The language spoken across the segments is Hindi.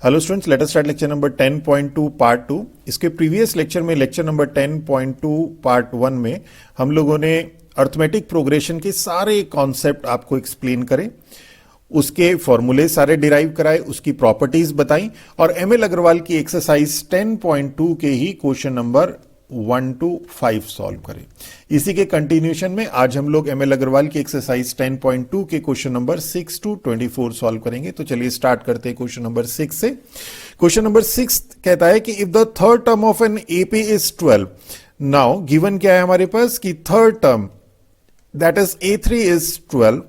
Hello students, let us start lecture number 10.2 part 2। इसके प्रीवियस लेक्चर में लेक्चर नंबर 10.2 पार्ट 1 में हम लोगों ने अर्थमेटिक प्रोग्रेशन के सारे कॉन्सेप्ट आपको एक्सप्लेन करे, उसके फॉर्मूले सारे डिराइव कराए, उसकी प्रॉपर्टीज बताई और एमएल अग्रवाल की एक्सरसाइज 10.2 के ही क्वेश्चन नंबर 1 to 5 सॉल्व करें। इसी के कंटिन्यूएशन में आज हम लोग एमएल अग्रवाल की एक्सरसाइज 10.2 के क्वेश्चन नंबर 6 to 24 सॉल्व करेंगे। तो चलिए स्टार्ट करते हैं क्वेश्चन नंबर 6 से। क्वेश्चन नंबर 6 कहता है कि if the third term of N AP is 12, now given क्या है हमारे पास कि third term that is A3 is 12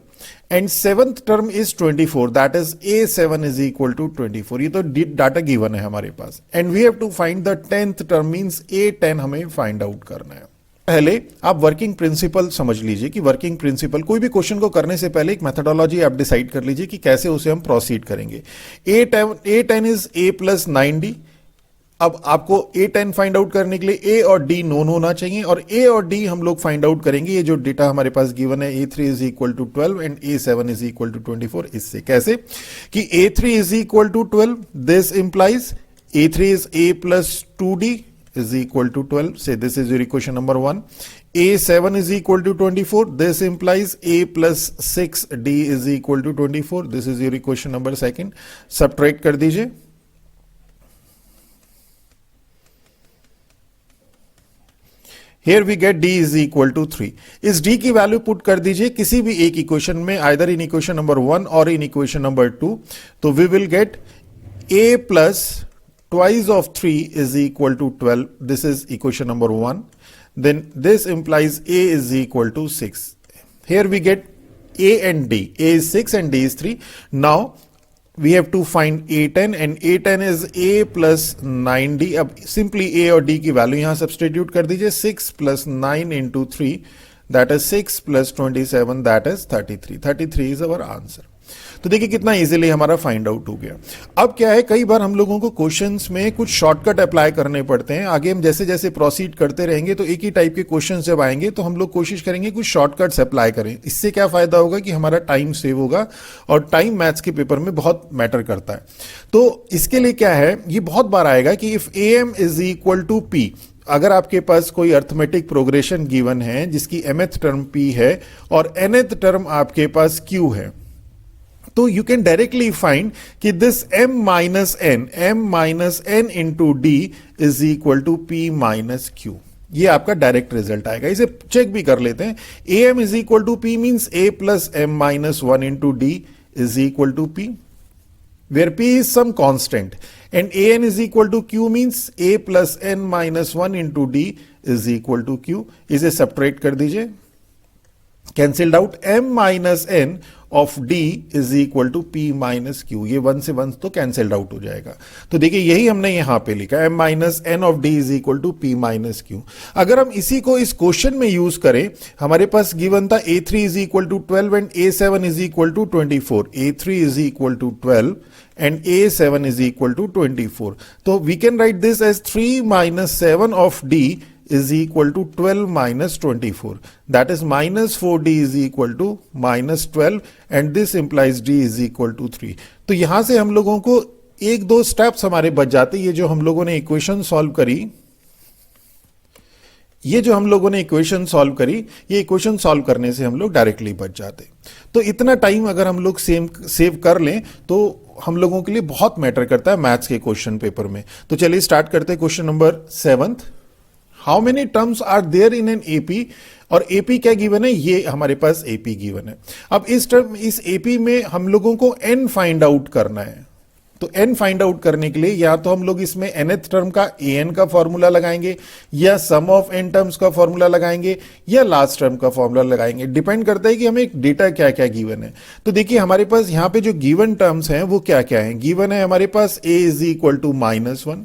and seventh term is 24, that is A7 is equal to 24। ये तो डाटा गिवन है हमारे पास and we have to find the 10th term, means A10 हमें फाइंड आउट करना है। पहले आप वर्किंग प्रिंसिपल समझ लीजिए कि वर्किंग प्रिंसिपल, कोई भी क्वेश्चन को करने से पहले एक मेथोडोलॉजी आप डिसाइड कर लीजिए कि कैसे उसे हम प्रोसीड करेंगे। A10 is A plus 9D। अब आपको A10 फाइंड आउट करने के लिए A और D नोन होना चाहिए और A और D हम लोग फाइंड आउट करेंगे। ये जो डेटा हमारे पास गिवन है A3 is equal to 12 and A7 is equal to 24, इससे कैसे कि A3 is equal to 12, this implies A3 is A plus 2D is equal to 12. Say this is your equation number 1. A7 is equal to 24. This implies A plus 6D is equal to 24. This is your equation number 2. Subtract कर दीजिए। Here we get D is equal to 3. इस D की वैल्यू पुट कर दीजिए किसी भी एक इक्वेशन में, either in equation number 1 or in equation number 2. तो we will get A plus twice of 3 is equal to 12. This is equation number 1. Then this implies A is equal to 6. Here we get A and D. A is 6 and D is 3. Now we have to find A10 and A10 is A plus 9D. अब simply A और D की वैल्यू यहां सब्सटीट्यूट कर दीजिए। 6 plus 9 into 3, that is 6 plus 27, that is 33. 33 is our answer. तो देखिए कितना इजीली हमारा फाइंड आउट हो गया। अब क्या है, कई बार हम लोगों को क्वेश्चंस में कुछ शॉर्टकट अप्लाई करने पड़ते हैं। आगे हम जैसे जैसे प्रोसीड करते रहेंगे तो एक ही टाइप के क्वेश्चंस जब आएंगे तो हम लोग कोशिश करेंगे कुछ शॉर्टकट्स अप्लाई करें। इससे क्या फायदा होगा कि हमारा टाइम सेव होगा और टाइम मैथ्स के पेपर में बहुत मैटर करता है। तो इसके लिए क्या है, ये बहुत बार आएगा कि if AM is equal to P, अगर आपके पास कोई अर्थमेटिक प्रोग्रेशन गिवन है जिसकी mth टर्म P है और nth टर्म आपके पास Q है, तो यू कैन डायरेक्टली फाइंड कि this m minus n into D is equal to P minus Q। ये आपका डायरेक्ट रिजल्ट आएगा। इसे चेक भी कर लेते हैं। AM is equal to P means A plus m minus 1 into D is equal to P, where P is some constant and AN is equal to Q means A plus n minus 1 into D is equal to Q. इसे सब्ट्रैक्ट कर दीजिए, cancelled out. m minus n of D is equal to P minus Q, ये 1 से 1 तो कैंसिल्ड आउट हो जाएगा। तो देखिए यही हमने यहां पे लिखा, m minus n of D is equal to P minus Q। अगर हम इसी को इस क्वेश्चन में यूज करें, हमारे पास गिवन था A3 is equal to 12 and A7 is equal to 24. A3 is equal to 12 and A7 is equal to 24. तो we can write this as 3 minus 7 of D is equal to 12 minus 24. That is minus 4D is equal to minus 12 and this implies D is equal to 3. तो यहां से हम लोगों को एक दो स्टेप्स हमारे बच जाते। ये जो हम लोगों ने इक्वेशन सॉल्व करी, ये इक्वेशन सॉल्व करने से हम लोग डायरेक्टली बच जाते। तो इतना टाइम अगर हम लोग सेव कर लें तो हम लोगों के लिए बहुत मैटर करता है मैथ्स के क्वेश्चन पेपर में। तो चलिए स्टार्ट करते हैं question number 7। How many terms are there in an AP, और एपी क्या गिवन है, ये हमारे पास एपी गिवन है। अब इस एपी में हम लोगों को एन फाइंड आउट करना है। तो एन फाइंड आउट करने के लिए या तो हम लोग इसमें nth टर्म का an का फॉर्मूला लगाएंगे या सम ऑफ n टर्म्स का फॉर्मूला लगाएंगे या लास्ट टर्म का फॉर्मूला लगाएंगे। डिपेंड करता है कि हमें डेटा क्या क्या गिवन है। तो देखिए हमारे पास यहाँ पे जो गिवन टर्म्स हैं वो क्या क्या हैं। गिवन है हमारे पास a is equal to -1,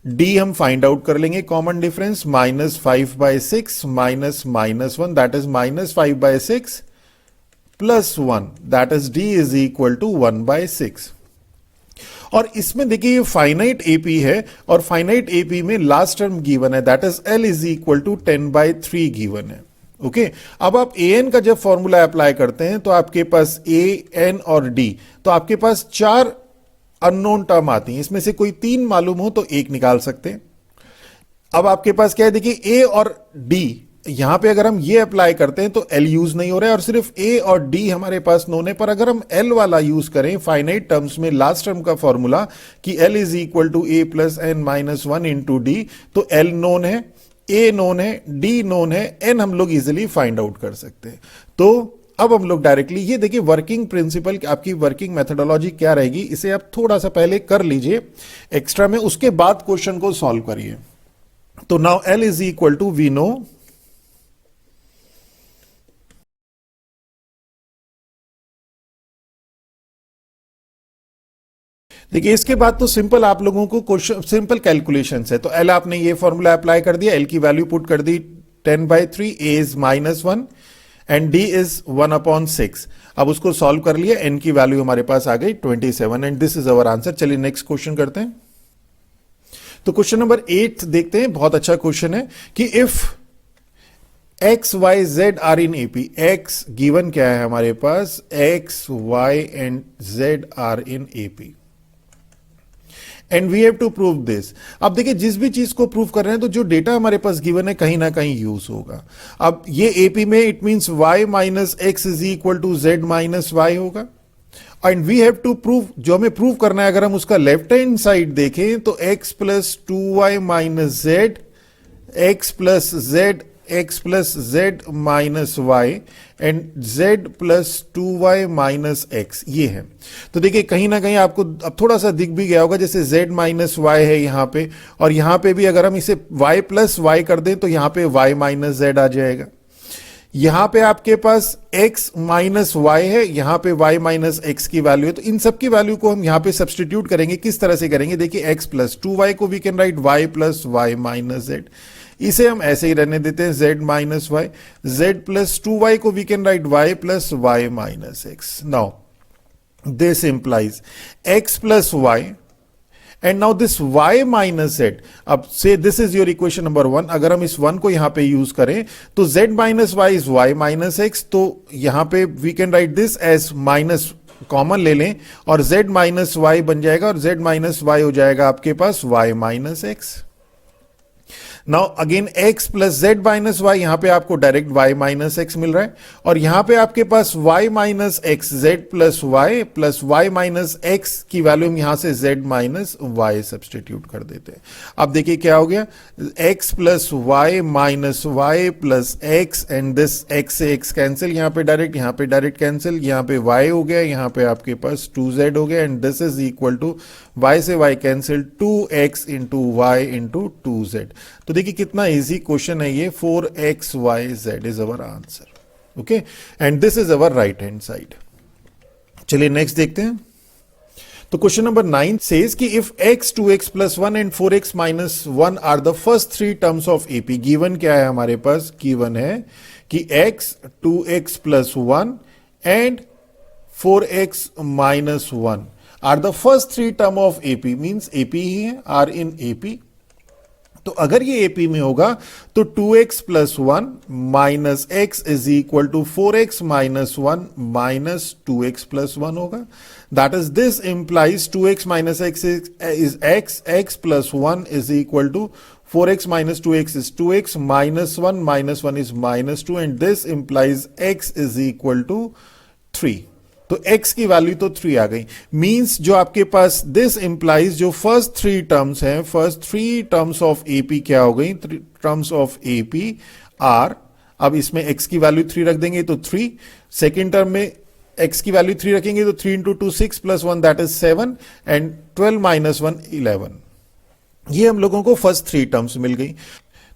D हम फाइंड आउट कर लेंगे common difference, -5/6 minus -1 that is -5/6 plus 1 that is D is equal to 1/6। और इसमें देखिए ये फाइनाइट एपी है और फाइनाइट एपी में लास्ट टर्म गिवन है that is L is equal to 10/3 given है। ओके, अब आप an का जब फॉर्मूला अप्लाई करते हैं तो आपके पास a, n और d, तो आपके पास 4 अननोन टर्म आती हैं, इसमें से कोई 3 मालूम हो तो 1 निकाल सकते हैं। अब आपके पास क्या है, देखिए ए और डी, यहां पे अगर हम ये अप्लाई करते हैं तो एल यूज नहीं हो रहा है और सिर्फ ए और डी हमारे पास नोन है। पर अगर हम एल वाला यूज करें फाइनाइट टर्म्स में, लास्ट टर्म का फॉर्मूला कि L is equal to A plus N minus one into D, तो एल नोन है, ए नोन है, डी नोन है, एन हम लोग इजिली फाइंड आउट कर सकते हैं। तो अब हम लोग डायरेक्टली ये देखिए वर्किंग प्रिंसिपल, आपकी वर्किंग मेथोडोलॉजी क्या रहेगी, इसे आप थोड़ा सा पहले कर लीजिए एक्स्ट्रा में, उसके बाद क्वेश्चन को सॉल्व करिए। तो now L is equal to we know देखिए इसके बाद तो सिंपल आप लोगों को क्वेश्चन, सिंपल कैलकुलेशंस है। तो एल आपने ये फॉर्मूला अप्लाई कर दिया, एल की वैल्यू पुट कर दी 10/3, ए इज -1 एंड डी इज 1/6। अब उसको सॉल्व कर लिया, एन की वैल्यू हमारे पास आ गई 27 and this is our answer. चलिए नेक्स्ट क्वेश्चन करते हैं। तो क्वेश्चन नंबर 8 देखते हैं, बहुत अच्छा क्वेश्चन है कि if x y z are in AP, x given क्या है हमारे पास, x y and z are in AP and we have to prove this. अब देखिए जिस भी चीज को प्रूव कर रहे हैं तो जो डेटा हमारे पास गिवन है कहीं ना कहीं यूज होगा। अब ये एपी में it means y minus x is equal to z minus y होगा and we have to prove, जो हमें प्रूव करना है अगर हम उसका लेफ्ट हैंड साइड देखें तो x plus 2y minus Z, X plus Z, X plus Z minus Y and Z plus 2y minus X, ये है। तो देखिए कहीं ना कहीं आपको अब थोड़ा सा दिख भी गया होगा, जैसे z माइनस वाई है यहां पे, और यहां पे भी अगर हम इसे y प्लस वाई कर दें तो यहां पे y माइनस जेड आ जाएगा। यहां पे आपके पास x माइनस वाई है, यहां पे y माइनस एक्स की वैल्यू है। तो इन सब की वैल्यू को हम यहां पे सब्सटीट्यूट करेंगे। किस तरह से करेंगे, देखिए x प्लस 2y को we can write y plus Y minus Z, इसे हम ऐसे ही रहने देते हैं z minus Y, z plus 2y को we can write y plus Y minus X. Now this implies x plus Y and now this y minus z। अब से this is your equation number 1। अगर हम इस 1 को यहां पे यूज करें तो z minus Y is y minus X, तो यहां पे we can write this as minus, common ले लें और z माइनस वाई बन जाएगा और z माइनस वाई हो जाएगा आपके पास y minus X. Now again x plus Z minus Y, यहां पे आपको डायरेक्ट y माइनस एक्स मिल रहा है और यहां पे आपके पास y minus X, Z plus y minus X की वैल्यू हम यहां से z माइनस वाई सब्सटीट्यूट कर देते हैं। अब देखिए क्या हो गया, x plus Y minus Y plus X and this x से x कैंसिल, यहां पे डायरेक्ट कैंसिल, यहां पे y हो गया, यहां पे आपके पास 2z हो गया and this is equal to y से y cancel 2x into Y into 2z। तो देखिए कितना इजी क्वेश्चन है ये, 4xyz is our answer. Okay and this is our right hand side. चलिए नेक्स्ट देखते हैं। तो क्वेश्चन नंबर 9 सेज कि if x 2x plus 1 and 4x minus 1 are the first 3 terms of AP, given क्या है हमारे पास, गिवन है कि x 2x plus 1 and 4x minus 1 are the first 3 term of AP, means AP ही है, आर इन एपी। तो अगर ये एपी में होगा तो 2x plus 1 minus x is equal to 4x minus 1 minus 2x plus 1 होगा। That is this implies 2x minus x is x plus 1 is equal to 4x minus 2x is 2x minus 1 is minus 2 and this implies x is equal to 3। तो x की वैल्यू तो 3 आ गई, मींस जो आपके पास दिस इंप्लाइज जो फर्स्ट 3 टर्म्स हैं, फर्स्ट 3 टर्म्स ऑफ एपी क्या हो गई, टर्म्स ऑफ एपी आर, अब इसमें x की वैल्यू 3 रख देंगे तो 3, सेकेंड टर्म में x की वैल्यू 3 रखेंगे तो 3 into 2 6 plus 1 that is 7 and 12 minus 1 11। ये हम लोगों को फर्स्ट 3 टर्म्स मिल गई।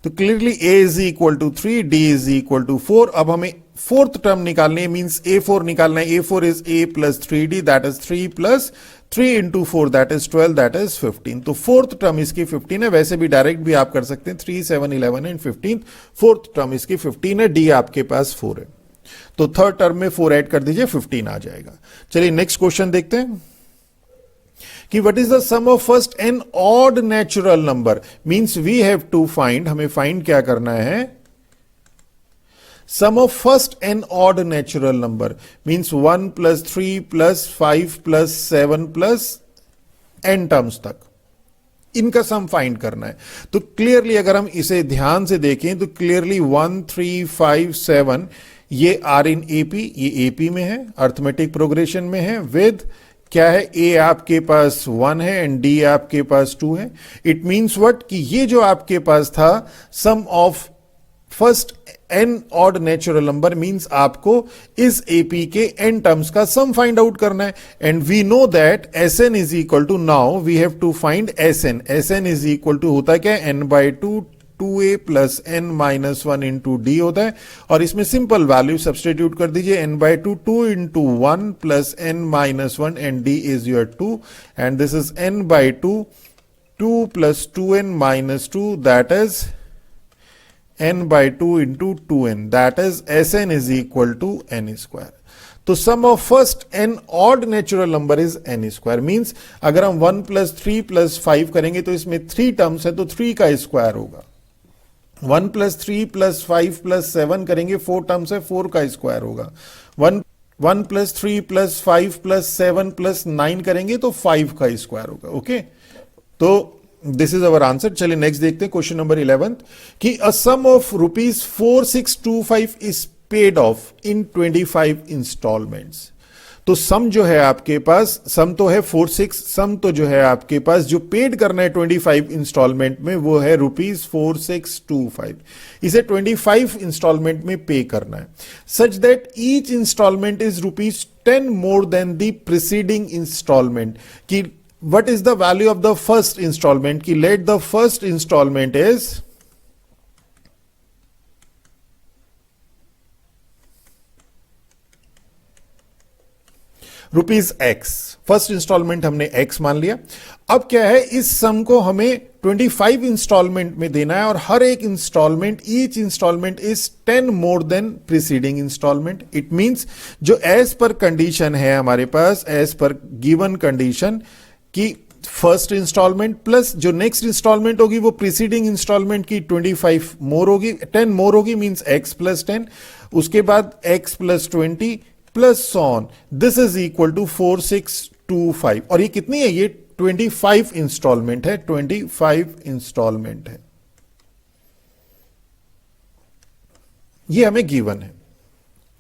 तो clearly a is equal to 3, d is equal to 4। अब हमें फोर्थ टर्म निकालनी है, मींस a4 निकालना है। a4 is a plus 3d that is 3 plus 3 into 4 that is 12 that is 15। तो फोर्थ टर्म इसकी 15 है, वैसे भी डायरेक्ट भी आप कर सकते हैं 3 7 11 एंड 15, फोर्थ टर्म इसकी 15 है, d आपके पास 4 है। तो थर्ड टर्म में 4 ऐड कर दीजिए, 15 आ जाएगा। चलिए नेक्स्ट क्वेश्चन देखते हैं कि what is the sum of first n odd natural number, means we have to find, हमें फाइंड क्या करना है, sum of first n odd natural number means 1 plus 3 plus 5 plus 7 plus n terms तक, इनका सम फाइंड करना है। तो क्लियरली अगर हम इसे ध्यान से देखें तो क्लियरली 1 3 5 7 ये आर इन एपी, ये एपी में है, अर्थमेटिक प्रोग्रेशन में है, विद क्या है, ए आपके पास 1 है एंड डी आपके पास 2 है। इट मींस व्हाट कि ये जो आपके पास था sum of first n odd natural number means आपको इस एपी के n टर्म्स का सम फाइंड आउट करना है। And we know that Sn is equal to, now we have to find Sn। Sn is equal to होता क्या है, n by 2 2a plus n minus 1 into D होता है, और इसमें सिंपल वैल्यू सब्सटीट्यूट कर दीजिए, n by 2 2 into 1 plus n minus 1 and d is your 2 and this is n by 2 2 plus 2n minus 2 that is n by 2 into 2n, that is Sn is equal to n square. तो sum of first n odd natural number is n square, means अगर हम 1 plus 3 plus 5 करेंगे तो इसमें 3 टर्म्स है तो 3 का स्क्वायर होगा। 1 plus 3 plus 5 plus 7 करेंगे, 4 टर्म्स है, 4 का स्क्वायर होगा। 1 plus 3 plus 5 plus 7 plus 9 करेंगे तो 5 का स्क्वायर होगा। ओके, तो दिस इज अवर आंसर। चलिए नेक्स्ट देखते हैं क्वेश्चन नंबर 11 कि a sum of rupees 4625 is paid off in 25 installments. तो सम जो है आपके पास, सम तो है 46, सम तो जो है आपके पास जो पेड करना है 25 इंस्टॉलमेंट में वो है रुपीज 4625। इसे 25 इंस्टॉलमेंट में पे करना है, such that each installment is rupees 10 more than the preceding installment. कि what is the value of the first installment? Ki let the first installment is rupees x। First installment हमने x मान लिया। अब क्या है, इस सम को हमें 25 इंस्टॉलमेंट में देना है और हर एक installment, each installment is 10 more than preceding installment. It means जो एज पर कंडीशन है हमारे पास, एज पर गिवन कंडीशन कि फर्स्ट इंस्टॉलमेंट प्लस जो नेक्स्ट इंस्टॉलमेंट होगी वो प्रीसीडिंग इंस्टॉलमेंट की 25 मोर होगी, 10 मोर होगी, मींस x प्लस 10, उसके बाद x plus 20 plus so on, this is equal to 4625। और ये कितनी है, ये 25 इंस्टॉलमेंट है, 25 इंस्टॉलमेंट है, ये हमें गिवन है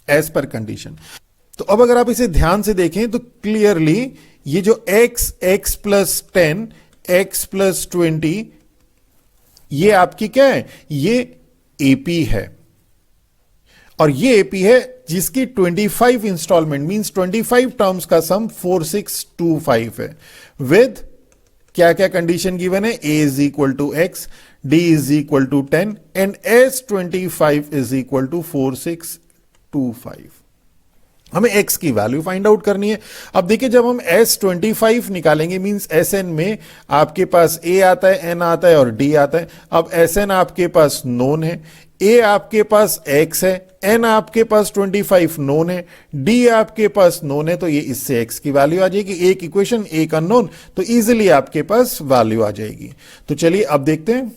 एज पर कंडीशन। तो अब अगर आप इसे ध्यान से देखें तो क्लियरली ये जो x प्लस 10, x प्लस 20, ये आपकी क्या है, ये एपी है, और ये एपी है जिसकी 25 इंस्टॉलमेंट मींस 25 टर्म्स का सम 4625 है, विद क्या क्या कंडीशन गिवन है, a is equal to x, d is equal to 10 and s25 is equal to 4625। हमें x की वैल्यू फाइंड आउट करनी है। अब देखिए जब हम s25 निकालेंगे मींस Sn में आपके पास a आता है, n आता है और d आता है। अब Sn आपके पास नोन है, a आपके पास x है, n आपके पास 25 नोन है, d आपके पास नोन है, तो ये इससे x की वैल्यू आ जाएगी। एक इक्वेशन एक अननोन, तो इजीली आपके पास वैल्यू आ जाएगी। तो चलिए अब देखते हैं।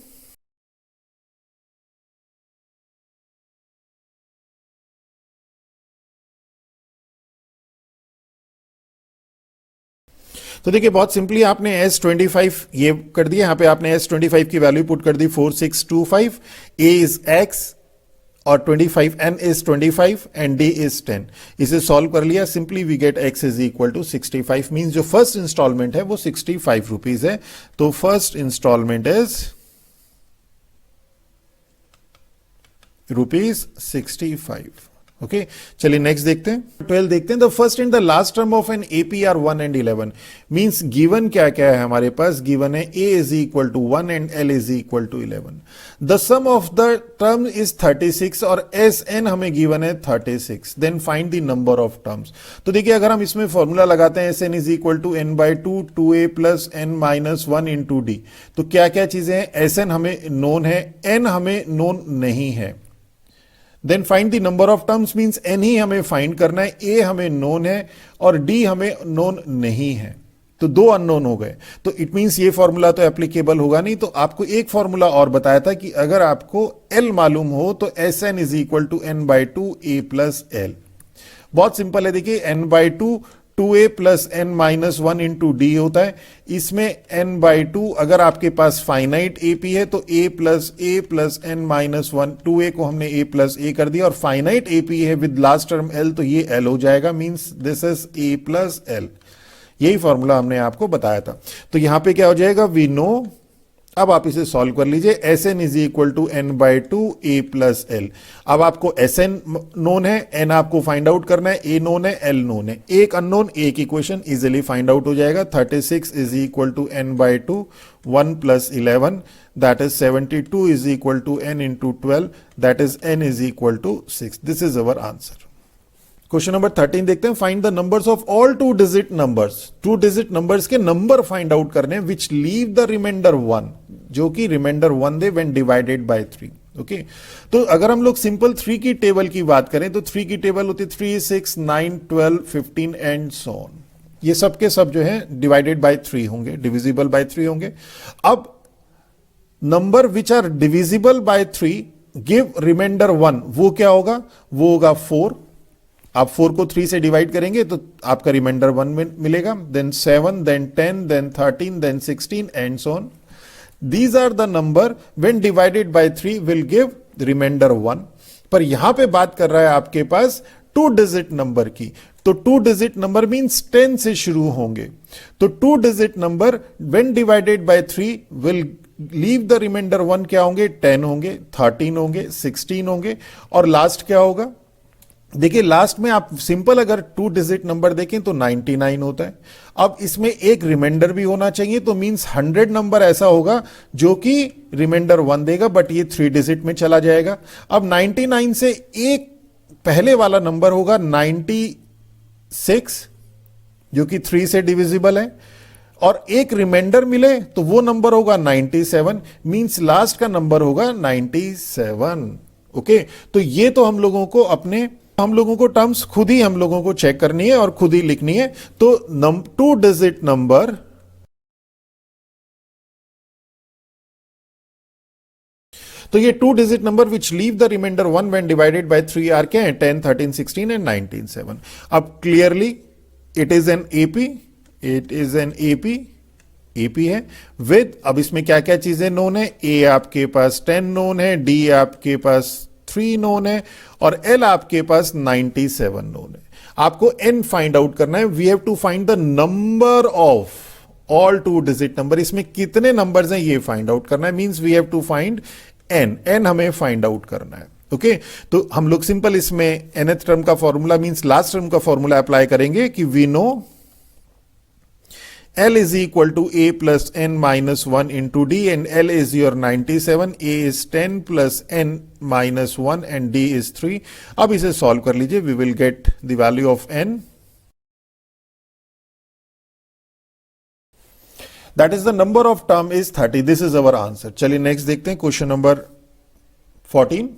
तो देखिए बहुत सिंपली आपने S25 ये कर दिया, यहां पे आपने S25 की वैल्यू पुट कर दी 4625, A इज X और 25 N is 25 and D is 10। इसे सॉल्व कर लिया, simply we get X is equal to 65, means जो फर्स्ट इंस्टॉलमेंट है वो 65 रुपीज है। तो first installment is rupees 65। Okay, चलिए नेक्स्ट देखते हैं। 12 देखते हैं। The first and the last term of N AP are 1 and 11, means given क्या क्या है हमारे पास, गिवन है a is equal to 1 and l is equal to 11। The sum of the term is 36 और Sn हमें गिवन है 36। Then find the number of terms. तो देखिए अगर हम इसमें फॉर्मूला लगाते हैं Sn is equal to n by 2 2a plus n minus 1 into D, तो क्या क्या चीजें हैं, Sn हमें नोन है, n हमें नोन नहीं है। Then find the number of terms, means n ही हमें फाइंड करना है, a हमें नोन है और d हमें नोन नहीं है, तो दो अननोन हो गए। तो इट मींस ये फॉर्मूला तो एप्लीकेबल होगा नहीं। तो आपको एक फॉर्मूला और बताया था कि अगर आपको l मालूम हो तो Sn is equal to n by 2 a plus l। बहुत सिंपल है, देखिए n by 2 2a plus N minus one into D होता है। इसमें n बाई टू, अगर आपके पास फाइनाइट एपी है तो a plus N minus one, 2a को हमने a प्लस ए कर दिया, और फाइनाइट एपी है विद लास्ट टर्म l, तो ये l हो जाएगा, means this is a plus L. यही फॉर्मूला हमने आपको बताया था। तो यहां पे क्या हो जाएगा, वी नो। अब आप इसे सॉल्व कर लीजिए, S N is equal to N by two A plus L. अब आपको एस एन नोन है, एन आपको फाइंड आउट करना है, ए नोन है, एल नोन है। एक अननोन, एक इक्वेशन, इजिली फाइंड आउट हो जाएगा। 36 is equal to N by two 1 plus 11, that is 72 is equal to N into 12, that is N is equal to 6। This is our answer. Question number 13 देखते हैं, find the numbers of all 2 digit numbers. 2 digit numbers के नंबर फाइंड आउट करने हैं विच लीव द रिमाइंडर 1, जो कि रिमाइंडर 1 दे व्हेन डिवाइडेड बाय 3। ओके, तो अगर हम लोग सिंपल 3 की टेबल की बात करें तो 3 की टेबल होती है 3, 6, 9, 12, 15 एंड सो ऑन। ये सब के सब जो है डिवाइडेड बाय 3 होंगे, डिविजिबल बाय 3 होंगे। अब नंबर which are divisible by 3 give remainder 1, वो क्या होगा, वो होगा 4। आप 4 को 3 से डिवाइड करेंगे तो आपका रिमाइंडर 1 में मिलेगा, then 7, then 10, then 13, then 16 and so on. These are the number when divided by 3 will give remainder 1। पर यहां पे बात कर रहा है आपके पास 2 डिजिट नंबर की, तो 2 डिजिट नंबर मींस 10 से शुरू होंगे। तो 2 digit number when divided by 3 will leave the remainder 1, क्या होंगे, 10 होंगे, 13 होंगे, 16 होंगे, और लास्ट क्या होगा। देखिए लास्ट में आप सिंपल अगर 2 डिजिट नंबर देखें तो 99 होता है। अब इसमें एक रिमाइंडर भी होना चाहिए, तो मींस 100 नंबर ऐसा होगा जो कि रिमाइंडर 1 देगा, बट ये 3 डिजिट में चला जाएगा। अब 99 से एक पहले वाला नंबर होगा 96, जो कि 3 से डिविजिबल है, और एक रिमाइंडर मिले तो वो नंबर होगा 97, मींस लास्ट का नंबर होगा 97। ओके, तो ये तो हम लोगों को टर्म्स खुद ही हम लोगों को चेक करनी है और खुद ही लिखनी है। तो 2 डिजिट नंबर, तो ये 2 digit number which leave the remainder 1 when divided by 3 are क्या है, 10, 13, 16 एंड 19, 7। अब clearly it is an AP, it is an AP है विद, अब इसमें क्या क्या चीजें नोन है, ए आपके पास 10 नोन है, डी आपके पास 3 नोन है, और एल आपके पास 97 नोन है। आपको एन फाइंड आउट करना है। We have to find the number of all 2 digit number. इसमें कितने नंबर्स हैं ये फाइंड आउट करना है, means we have to find n हमें फाइंड आउट करना है। ओके, तो हम लोग सिंपल इसमें nth टर्म का फॉर्मूला मींस लास्ट टर्म का फॉर्मूला अप्लाई करेंगे कि we know L is equal to A plus N minus 1 into D, and L is your 97, A is 10 plus N minus 1 and D is 3. अब इसे सॉल्व कर लीजिए, we will get the value of N. That is the number of term is 30. This is our answer. चलिए नेक्स्ट देखते हैं question number 14.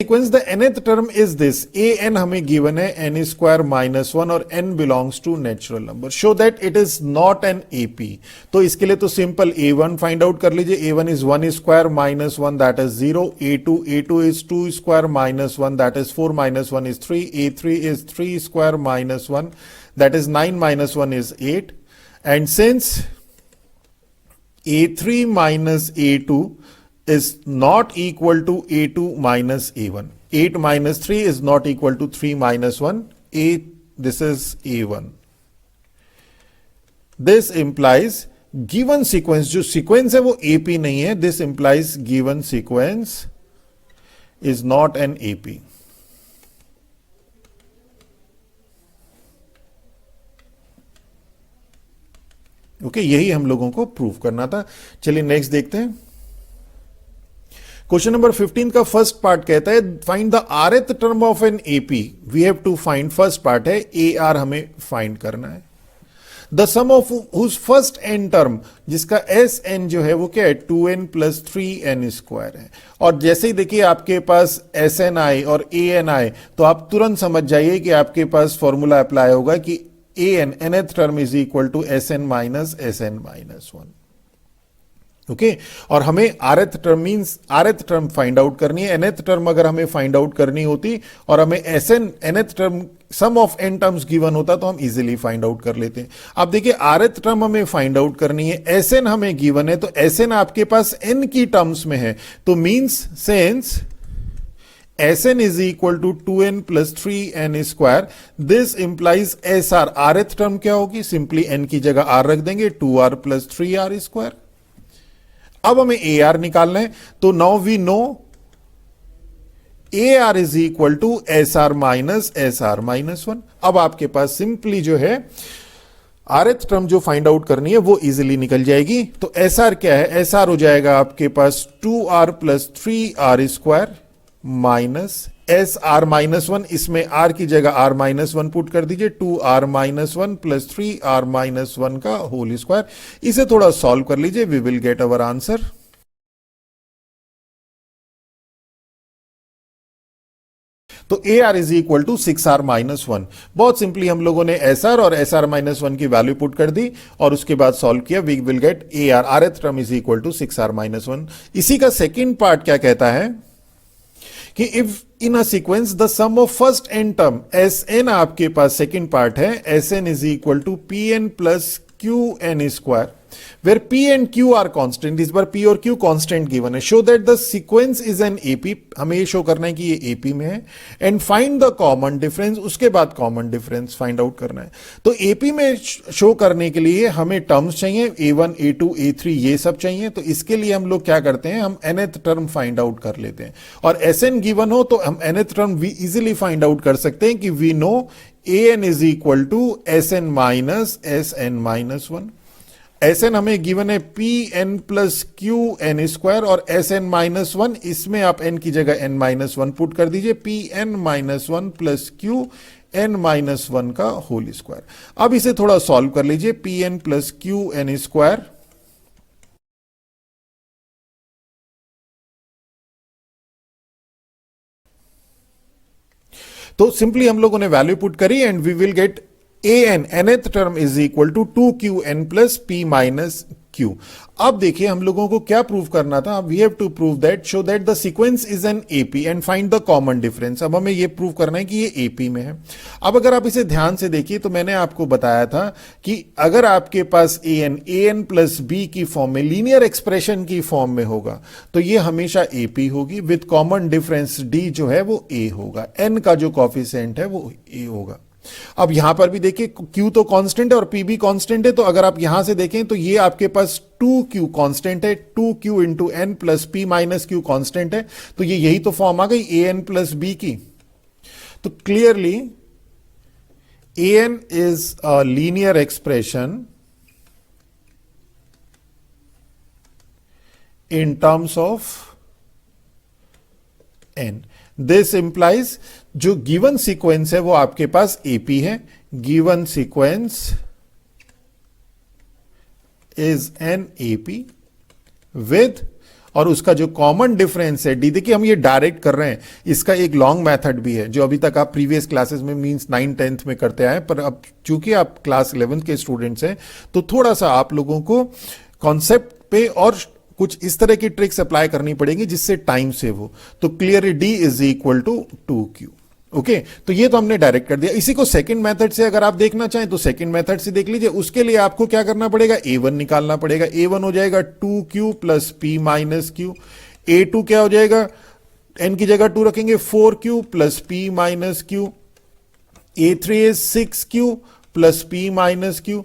Sequence the nth term is this, a n हमें given है n square minus 1 और n belongs to natural number. Show that it is not an AP. तो इसके लिए तो सिंपल a1 फाइंड आउट कर लीजिए। a1 is 1 square minus 1, that is 0. a2 is 2 square minus 1, that is 4 minus 1 is 3. a3 is 3 square minus 1, that is 9 minus 1 is 8. And since a3 minus a2 is not equal to a2 minus a1. 8 minus 3 is not equal to 3 minus 1. This is a1. This implies given sequence, जो sequence है वो AP नहीं है. This implies given sequence is not an AP. Okay, यही हम लोगों को प्रूव करना था। चलिए नेक्स्ट देखते हैं। क्वेश्चन नंबर 15 का फर्स्ट पार्ट कहता है find the rth term of N AP. We have to find, first part है AR हमें फाइंड करना है। The sum of whose first n term, जिसका SN जो है वो क्या है 2n प्लस 3n स्क्वायर है। और जैसे ही देखिए आपके पास SNI और ANI, तो आप तुरंत समझ जाइए कि आपके पास फॉर्मूला अप्लाई होगा कि AN nth term is equal to SN minus SN minus 1। Okay और हमें rth term means rth term find out करनी है, nth टर्म अगर हमें फाइंड आउट करनी होती और हमें nth term sum of n terms given होता तो हम इजीली फाइंड आउट कर लेते हैं। अब देखिए rth टर्म हमें फाइंड आउट करनी है, Sn हमें गिवन है, तो Sn आपके पास n की टर्म्स में है, तो means sense Sn is equal to 2n plus 3n square. This implies SR. rth term क्या होगी? सिंपली n की जगह r रख देंगे, 2r plus 3r square. अब हमें AR निकालना है, तो now we know AR is equal to SR minus SR minus 1. अब आपके पास सिंपली जो है rth टर्म जो फाइंड आउट करनी है वो इजीली निकल जाएगी। तो SR क्या है? SR हो जाएगा आपके पास 2r plus 3r square minus S R minus 1, इसमें आर की जगह आर माइनस 1 पुट कर दीजिए, 2r minus 1 plus 3r minus 1 का होल स्क्वायर। इसे थोड़ा सॉल्व कर लीजिए, we will get our answer. तो a r is equal to 6r minus 1। बहुत सिंपली हम लोगों ने एस आर और एस आर माइनस 1 की वैल्यू पुट कर दी और उसके बाद सॉल्व किया, we will get a r rth term is equal to 6r minus 1। इसी का सेकेंड पार्ट क्या कहता है कि if in a sequence the sum of first n term Sn आपके पास सेकेंड पार्ट है, Sn is equal to Pn plus Qn square, where P and Q are constant. इस बार P और Q कांस्टेंट गिवन है। Show that the sequence is an AP, हमें ये शो करना है कि ये AP में है, and find the common difference, उसके बाद कॉमन डिफरेंस फाइंड आउट करना है। तो AP में शो करने के लिए हमें टर्म्स चाहिए, A1 A2 A3 ये सब चाहिए। तो इसके लिए हम लोग क्या करते हैं, हम nth टर्म फाइंड आउट कर लेते हैं, और Sn गिवन हो तो हम nth टर्म भी इजिली फाइंड आउट कर सकते हैं कि we know an is equal to Sn minus Sn minus 1। Sn हमें गिवन है Pn प्लस Qn स्क्वायर, और Sn माइनस 1, इसमें आप n की जगह n माइनस 1 पुट कर दीजिए, Pn minus 1 plus Qn minus 1 का होल स्क्वायर। अब इसे थोड़ा सॉल्व कर लीजिए, Pn प्लस Qn स्क्वायर तो सिंपली हम लोगों ने वैल्यू पुट करी and we will get an nth term is equal to 2qn plus p minus q। अब देखिए हम लोगों को क्या प्रूव करना था, we have to prove that show that the sequence is an AP and find the common difference. अब हमें ये प्रूव करना है कि ये AP में है। अब अगर आप इसे ध्यान से देखिए तो मैंने आपको बताया था कि अगर आपके पास an प्लस b की फॉर्म में, लीनियर एक्सप्रेशन की फॉर्म में होगा तो ये हमेशा AP होगी, विद कॉमन डिफरेंस d जो है वो a होगा, n का जो कॉफिशिएंट है वो a होगा। अब यहां पर भी देखिए Q तो कांस्टेंट है और P भी कांस्टेंट है, तो अगर आप यहां से देखें तो ये आपके पास 2Q कांस्टेंट है, 2Q into n plus P minus Q constant है, तो ये यही तो फॉर्म आ गई an प्लस B की। तो clearly an is a linear expression in terms of n. This implies जो गिवन सीक्वेंस है वो आपके पास AP है, given sequence is an AP with, और उसका जो कॉमन डिफरेंस है D, देखिए हम ये डायरेक्ट कर रहे हैं, इसका एक लॉन्ग मेथड भी है जो अभी तक आप प्रीवियस क्लासेस में मींस 9 10th में करते आए, पर अब चूंकि आप क्लास 11th के स्टूडेंट्स हैं तो थोड़ा सा आप लोगों को कॉन्सेप्ट पे और कुछ इस तरह की ट्रिक्स अप्लाई करनी पड़ेगी जिससे टाइम सेव हो। तो clearly D is equal to 2Q। Okay, तो ये तो हमने डायरेक्ट कर दिया। इसी को सेकंड मेथड से अगर आप देखना चाहें तो सेकंड मेथड से देख लीजिए। उसके लिए आपको क्या करना पड़ेगा, A1 निकालना पड़ेगा। A1 हो जाएगा 2Q plus P minus Q। A2 क्या हो जाएगा, n की जगह 2 रखेंगे, 4Q plus P minus Q। A3 is 6Q plus P minus Q।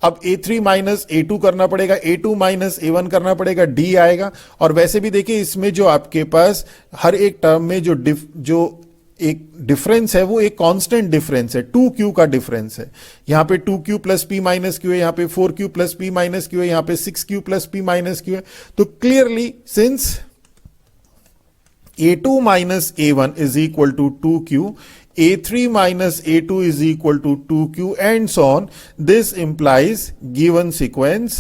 अब A3 माइनस A2 करना पड़ेगा, A2 माइनस A1 करना पड़ेगा, D आएगा। और वैसे भी देखिए इसमें जो आपके पास हर एक टर्म में जो एक डिफरेंस है वो एक कांस्टेंट डिफरेंस है, 2Q का डिफरेंस है। यहां पे 2Q plus P minus Q है, यहां पे 4Q plus P minus Q है, यहां पे 6Q plus P minus Q है। तो clearly since A2 minus A1 is equal to 2Q, A3 minus A2 is equal to 2Q and so on. This implies given sequence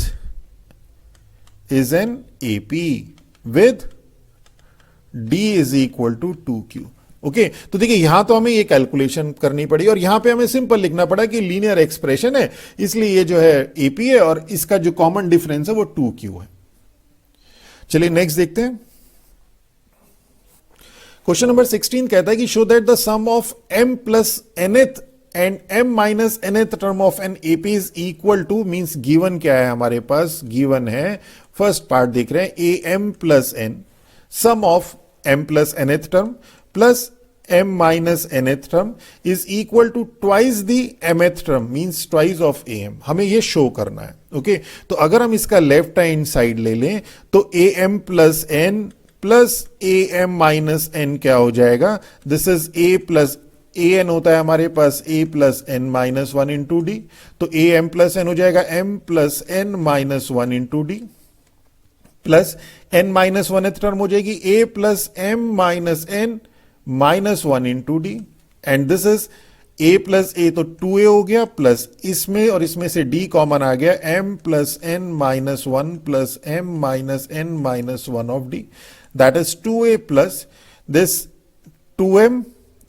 is an AP with D is equal to 2Q. Okay, तो देखिए यहां तो हमें ये कैलकुलेशन करनी पड़ी और यहां पे हमें सिंपल लिखना पड़ा कि लीनियर एक्सप्रेशन है, इसलिए ये जो है AP है और इसका जो कॉमन डिफरेंस है वो 2Q है। चलिए नेक्स्ट देखते हैं। क्वेश्चन नंबर 16 कहता है कि show that the sum of m plus nth and m minus nth term of N AP is equal to, means given क्या है हमारे पास, गिवन है फर्स्ट पार्ट देख रहे हैं a m plus n, sum of m plus nth term plus m minus nth term is equal to twice the mth term, means twice of am। हमें ये शो करना है। ओके तो अगर हम इसका लेफ्ट हैंड साइड ले लें तो am plus n plus am minus n क्या हो जाएगा, this is a plus an होता है हमारे पास a plus n minus one into D, तो am प्लस n हो जाएगा m plus n minus one into D, plus n minus one term हो जाएगी a plus m minus n minus one into D, and this is a plus a तो 2a हो गया, प्लस इसमें और इसमें से d कॉमन आ गया, m plus n minus one plus m minus n minus one of d, that is 2a plus this 2m,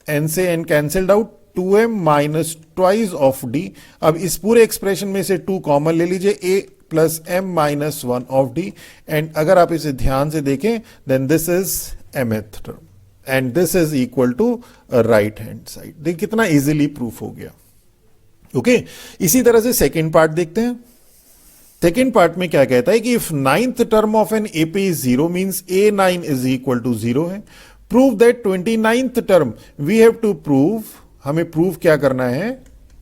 n से n cancelled out, 2m minus twice of d। अब इस पूरे एक्सप्रेशन में से 2 कॉमन ले लीजिए, a plus m minus one of d, and अगर आप इसे ध्यान से देखें then this is mth term and this is equal to right hand side. देखिए कितना इजीली प्रूफ हो गया। ओके इसी तरह से सेकेंड पार्ट देखते हैं। सेकेंड पार्ट में क्या कहता है कि if ninth term of N AP is zero, means a9 is equal to zero है, prove that 29th term, we have to prove, हमें प्रूव क्या करना है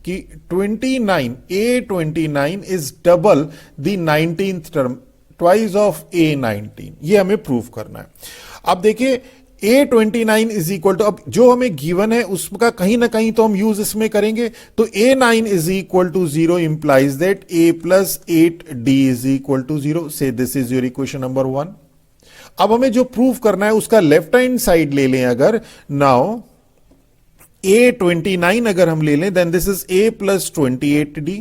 कि 29 a29 is double the 19th term, twice of a19, ये हमें प्रूव करना है। अब देखिए a29 इज इक्वल टू, अब जो हमें गिवन है उसका कहीं ना कहीं तो हम यूज इसमें करेंगे, तो a9 is equal to zero implies that a plus 8d is equal to zero, so this is your equation number 1। अब हमें जो प्रूव करना है उसका लेफ्ट हैंड साइड ले लें अगर, नाउ a29 अगर हम ले लें then this is a plus 28d।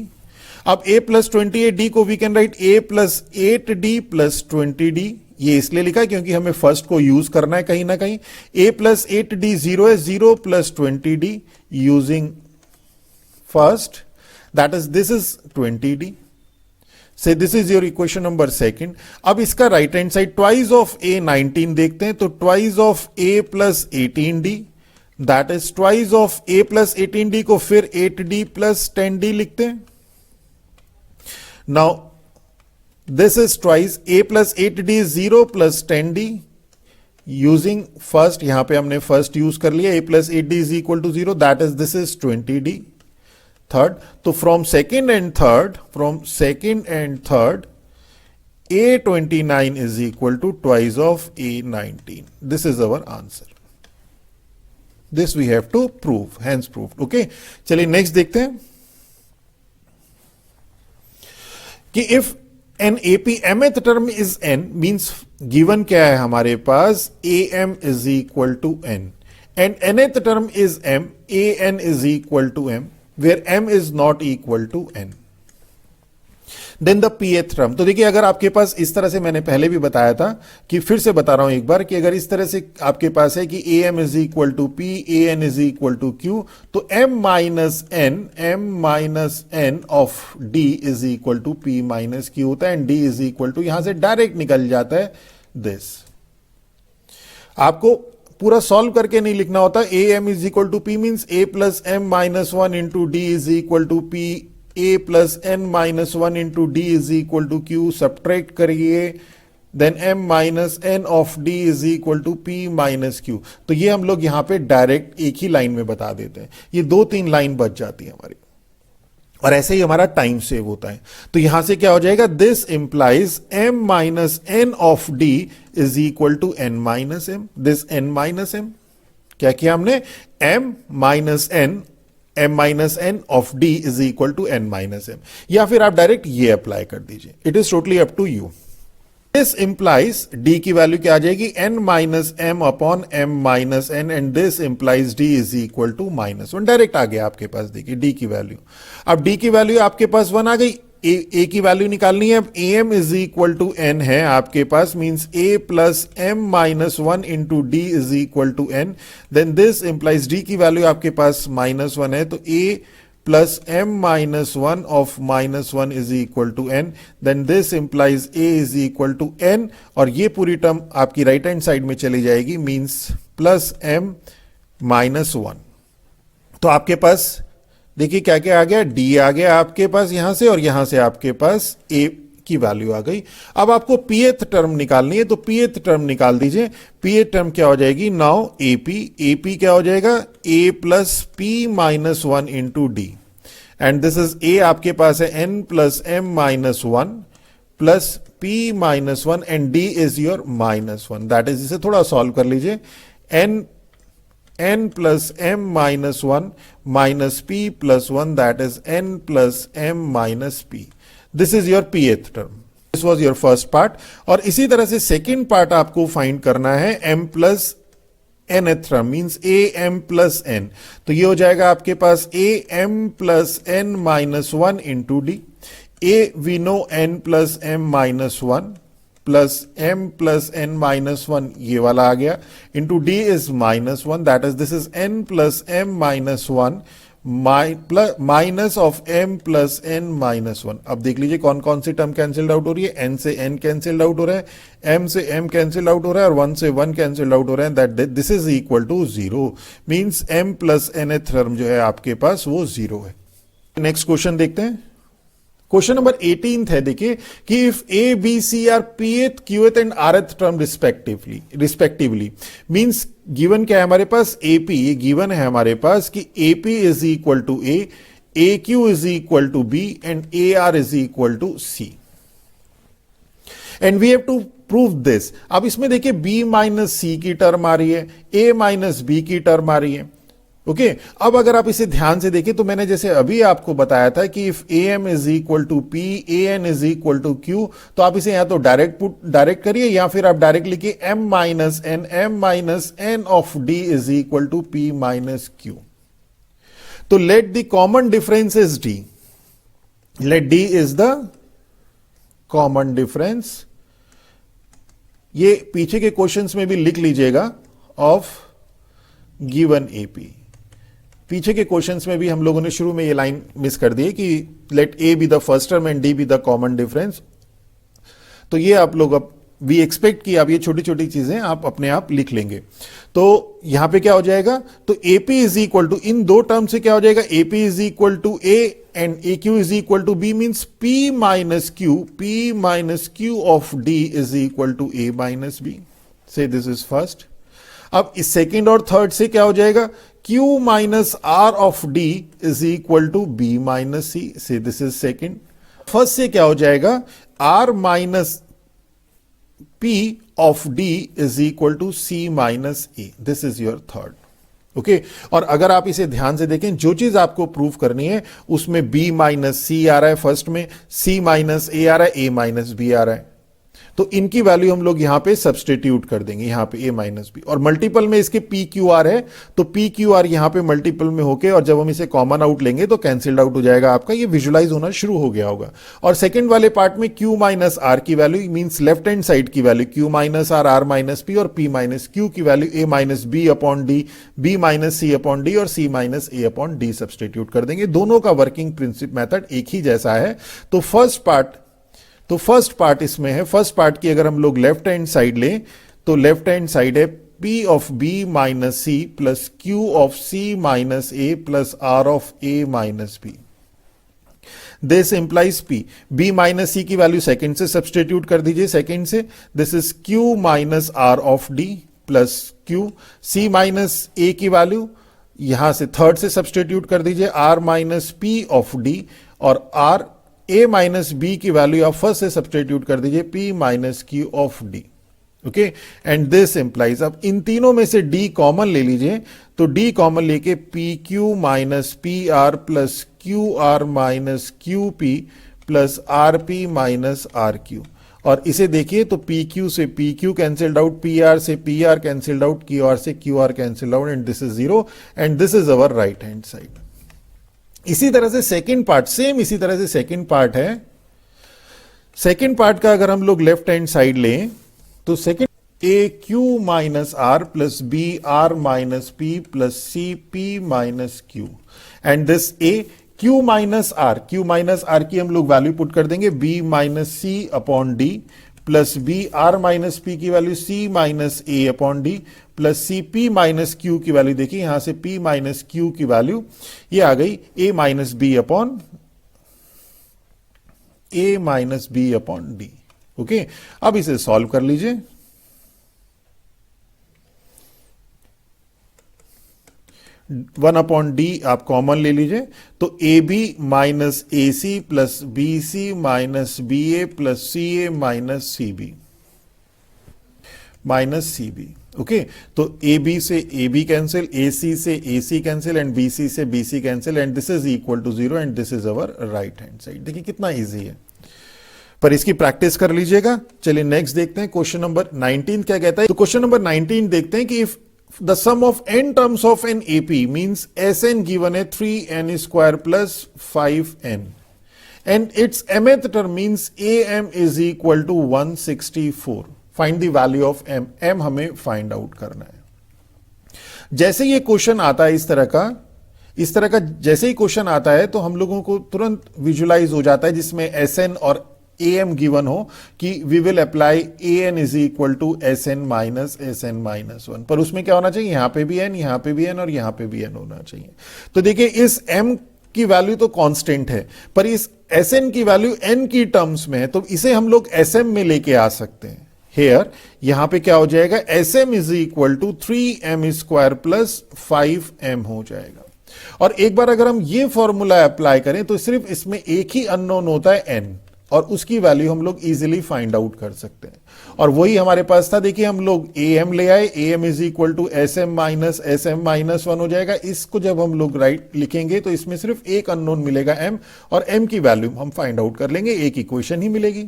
अब a प्लस 28d को we can write a plus 8d plus 20d, ये इसलिए लिखा है क्योंकि हमें फर्स्ट को यूज करना है कहीं ना कहीं। a प्लस 8d जीरो है, 0 plus 20d using first, that is this is 20d, से this is your equation number second. अब इसका right hand side twice of a19 देखते हैं, तो twice of a plus 18d, that is twice of a plus 18d को फिर 8d प्लस 10d लिखते हैं। Now this is twice a plus 8d 0 plus 10d, using first, यहां पे हमने फर्स्ट यूज कर लिया, a plus 8d is equal to 0, that is this is 20d। Third, तो from second and third a29 is equal to twice of a19, this is our answer, this we have to prove, hence proved. Okay चलिए नेक्स्ट देखते हैं कि if an AP mth term is n, means given क्या है हमारे पास, am is equal to n, and nth term is m, an is equal to m, where m is not equal to n, then the pth term। तो देखिए अगर आपके पास इस तरह से, मैंने पहले भी बताया था कि फिर से बता रहा हूं एक बार, कि अगर इस तरह से आपके पास है कि am is equal to p, an is equal to q, तो m minus n of d is equal to p minus q होता है, and d is equal to, यहां से डायरेक्ट निकल जाता है this। आपको पूरा सॉल्व करके नहीं लिखना होता, am is equal to p means a plus m minus one into D is equal to p, a plus n minus one into D is equal to q, subtract करिए, then m minus n of d is equal to p minus q। तो ये हम लोग यहां पे डायरेक्ट एक ही लाइन में बता देते हैं, ये 2-3 लाइन बच जाती है हमारी, और ऐसे ही हमारा टाइम सेव होता है। तो यहां से क्या हो जाएगा, this implies m minus n of d is equal to n minus m, this n minus m, क्या किया हमने, m minus n of d is equal to n minus m, या फिर आप डायरेक्ट ये अप्लाई कर दीजिए, it is totally up to you. This implies d की वैल्यू क्या आ जाएगी, n minus m upon m minus n, and this implies d is equal to minus one, direct आ गया आपके पास, देखिए d की वैल्यू। अब d की वैल्यू आपके पास 1 आ गई, a की वैल्यू निकालनी है, अब am is equal to n है आपके पास, means a plus m minus one into d is equal to n, then this implies d की वैल्यू आपके पास -1 है, तो a plus m minus 1 of minus 1 is equal to n, then this implies a is equal to n, और ये पूरी टर्म आपकी राइट हैंड साइड में चली जाएगी, मीन्स प्लस m माइनस 1। तो आपके पास देखिए क्या क्या आ गया, d आ गया आपके पास यहां से, और यहां से आपके पास a की वैल्यू आ गई। अब आपको pth टर्म निकालनी है, तो pth टर्म निकाल दीजिए। pth टर्म क्या हो जाएगी, नाउ ap क्या हो जाएगा, a plus p minus 1 into D, and this is a आपके पास है n plus m minus 1 plus p minus 1 and d is your minus 1, that is, इसे थोड़ा सॉल्व कर लीजिए। n plus m minus 1 minus p plus 1, that is n plus m minus p। This is your pth term, this was your first part. और इसी तरह से सेकेंड पार्ट आपको फाइंड करना है m plus nth term, means a m plus n, तो ये हो जाएगा आपके पास a m plus n minus 1 into d. a we know n plus m minus 1 plus m plus n minus 1, ये वाला आ गया, into d is minus 1, that is, this is n plus m minus 1 minus of m plus n minus 1। अब देख लीजिए कौन कौन सी टर्म कैंसिल्ड आउट हो रही है, n से n कैंसिल्ड आउट हो रहा है, m से m कैंसिल्ड आउट हो रहा है, और 1 से 1 कैंसिल्ड आउट हो रहा है, that this is equal to 0, means m plus n term जो है आपके पास वो 0 है। नेक्स्ट क्वेश्चन देखते हैं, क्वेश्चन नंबर 18 है, देखिए कि if a b c are pth qth and rth term respectively, means given क्या है हमारे पास, AP, ये गिवन है हमारे पास कि AP is equal to A, AQ is equal to B and AR is equal to C, and we have to prove this. अब इसमें देखिए B माइनस C की टर्म आ रही है, A माइनस B की टर्म आ रही है, ओके। अब अगर आप इसे ध्यान से देखें तो मैंने जैसे अभी आपको बताया था कि if am is equal to p, an is equal to q, तो आप इसे यहां तो डायरेक्ट करिए, या फिर आप डायरेक्ट लिखिए m minus n of d is equal to p minus q। तो let the common difference is d, let d is the common difference, ये पीछे के क्वेश्चंस में भी लिख लीजिएगा, ऑफ गिवन AP। पीछे के क्वेश्चंस में भी हम लोगों ने शुरू में ये लाइन मिस कर दी है कि let a be the first term and d be the common difference, तो ये आप लोग अब वी एक्सपेक्ट कि आप ये छोटी छोटी चीजें आप अपने आप लिख लेंगे। तो यहां पे क्या हो जाएगा, तो AP इज इक्वल टू, इन दो टर्म से क्या हो जाएगा, AP is equal to A and AQ is equal to B, means P minus Q of D is equal to A minus B, से दिस इज फर्स्ट। अब इस सेकेंड और थर्ड से क्या हो जाएगा, Q minus R of D is equal to B minus C, से दिस इज सेकेंड। फर्स्ट से क्या हो जाएगा, R minus P of D is equal to C minus A, this is your third, okay. और अगर आप इसे ध्यान से देखें, जो चीज आपको प्रूव करनी है उसमें B माइनस C आ रहा है फर्स्ट में, C माइनस A आ रहा है, A माइनस B आ रहा है, तो इनकी वैल्यू हम लोग यहां पे सब्सटीट्यूट कर देंगे, यहां पे A माइनस बी, और मल्टीपल में इसके PQR है, तो PQR यहां पे मल्टीपल में होके, और जब हम इसे कॉमन आउट लेंगे तो कैंसिल्ड आउट हो जाएगा आपका, ये विजुलाइज होना शुरू हो गया होगा। और सेकंड वाले पार्ट में Q माइनस R की value, means left hand side की value Q minus R, R minus P, और P माइनस Q की value A minus B upon D, B minus C upon D, और C minus A upon D substitute कर देंगे। दोनों का वर्किंग प्रिंसिपल मेथड एक ही जैसा है। तो फर्स्ट पार्ट इसमें है, फर्स्ट पार्ट की अगर हम लोग लेफ्ट हैंड साइड लें तो लेफ्ट हैंड साइड है P of B minus C plus Q of C minus A plus R of A minus B। This implies P, B minus C की वैल्यू सेकेंड से सब्सटीट्यूट कर दीजिए, सेकेंड से, this is Q minus R of D plus Q, C minus A की वैल्यू यहां से थर्ड से सब्सटीट्यूट कर दीजिए, R minus P of D, और R A माइनस बी की वैल्यू आप फर्स्ट से सब्सटीट्यूट कर दीजिए, P minus Q of D, okay. And this implies, अब इन तीनों में से D कॉमन ले लीजिए, तो D कॉमन लेके PQ minus PR plus QR minus QP plus RP minus RQ, और इसे देखिए तो PQ से PQ कैंसिल्ड आउट, PR से PR कैंसिल्ड आउट, QR से QR cancelled out, and this is 0, and this is our right hand side. इसी तरह से सेकंड पार्ट, सेम इसी तरह से सेकंड पार्ट है। सेकंड पार्ट का अगर हम लोग लेफ्ट हैंड साइड लें तो second A Q minus R plus B R minus P plus C P minus Q, and this A Q minus R की हम लोग वैल्यू पुट कर देंगे B minus C upon D plus B R minus P की value C minus A upon D plus C P minus Q की वैल्यू, देखिए यहां से P माइनस क्यू की वैल्यू ये आ गई A minus B upon D. Okay, अब इसे सॉल्व कर लीजिए। वन अपॉन डी आप कॉमन ले लीजिए, तो a b minus a c plus b c minus b a plus c a minus c b. Okay, तो ए बी से A B cancel, a c से a c cancel and b c से b c cancel and this is equal to 0 and this is our right hand side. देखिए कितना इजी है, पर इसकी प्रैक्टिस कर लीजिएगा। चलिए नेक्स्ट देखते हैं, क्वेश्चन नंबर 19 क्या कहता है। तो क्वेश्चन नंबर 19 देखते हैं कि if the sum of n terms of an AP means Sn given a 3n square plus 5n and its mth term means am is equal to 164. Find the value of m. m हमें find out करना है। जैसे ये क्वेश्चन आता है इस तरह का जैसे ही क्वेश्चन आता है तो हम लोगों को तुरंत विजुलाइज हो जाता है जिसमें Sn और am गिवन हो कि we will apply an is equal to Sn minus one, पर उसमें क्या होना चाहिए, यहां पे भी n, यहां पे भी n और यहां पे भी n होना चाहिए। तो देखिए इस m की वैल्यू तो कांस्टेंट है, पर इस Sn की वैल्यू n की टर्म्स में है, तो इसे हम लोग Sm में लेके आ सकते हैं। हेयर यहां पे क्या हो जाएगा, Sm is equal to 3m square plus 5m हो जाएगा। और एक बार अगर हम ये फॉर्मूला अप्लाई करें तो सिर्फ इसमें एक ही अननोन होता है n, और उसकी वैल्यू हम लोग इजीली फाइंड आउट कर सकते हैं। और वही हमारे पास था, देखिए हम लोग am ले आए, am is equal to sm minus one हो जाएगा। इसको जब हम लोग राइट लिखेंगे तो इसमें सिर्फ एक अननोन मिलेगा m, और m की वैल्यू हम फाइंड आउट कर लेंगे, एक इक्वेशन ही मिलेगी।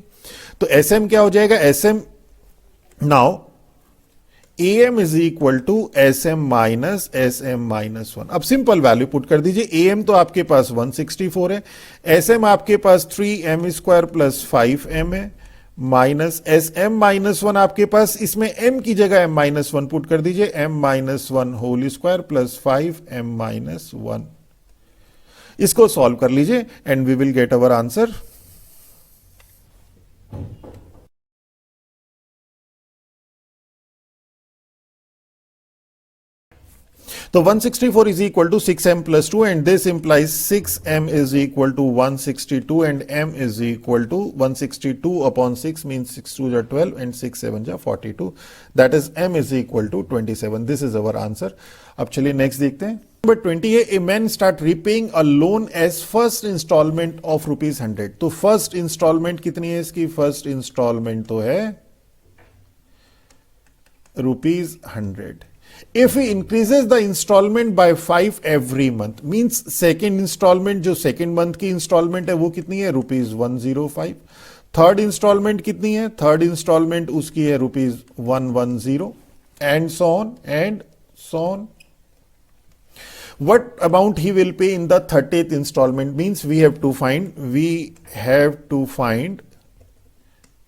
तो sm क्या हो जाएगा, sm now am is equal to sm minus one. अब सिंपल वैल्यू पुट कर दीजिए, am तो आपके पास 164 है, sm आपके पास 3m स्क्वायर प्लस 5m है, माइनस sm माइनस वन आपके पास, इसमें m की जगह m माइनस वन पुट कर दीजिए, m minus one whole square plus 5m minus one. इसको सॉल्व कर लीजिए and we will get our answer. तो 164 is equal to 6m plus 2 and this implies 6m is equal to 162 and m is equal to 162 upon 6 means 6 2 are 12 and 6 7 are 42. That is m is equal to 27. This is our answer. अब चलिए नेक्स्ट देखते हैं। नंबर 20 है, a man start repaying a loan as first installment of ₹100। तो फर्स्ट इंस्टॉलमेंट कितनी है इसकी, फर्स्ट इंस्टॉलमेंट तो है ₹100। If he increases the installment by 5 every month, means second installment जो second month की installment है वो कितनी है, ₹105। थर्ड installment कितनी है, थर्ड installment उसकी है ₹110 and so on. What amount he will pay in the 30th installment means we have to find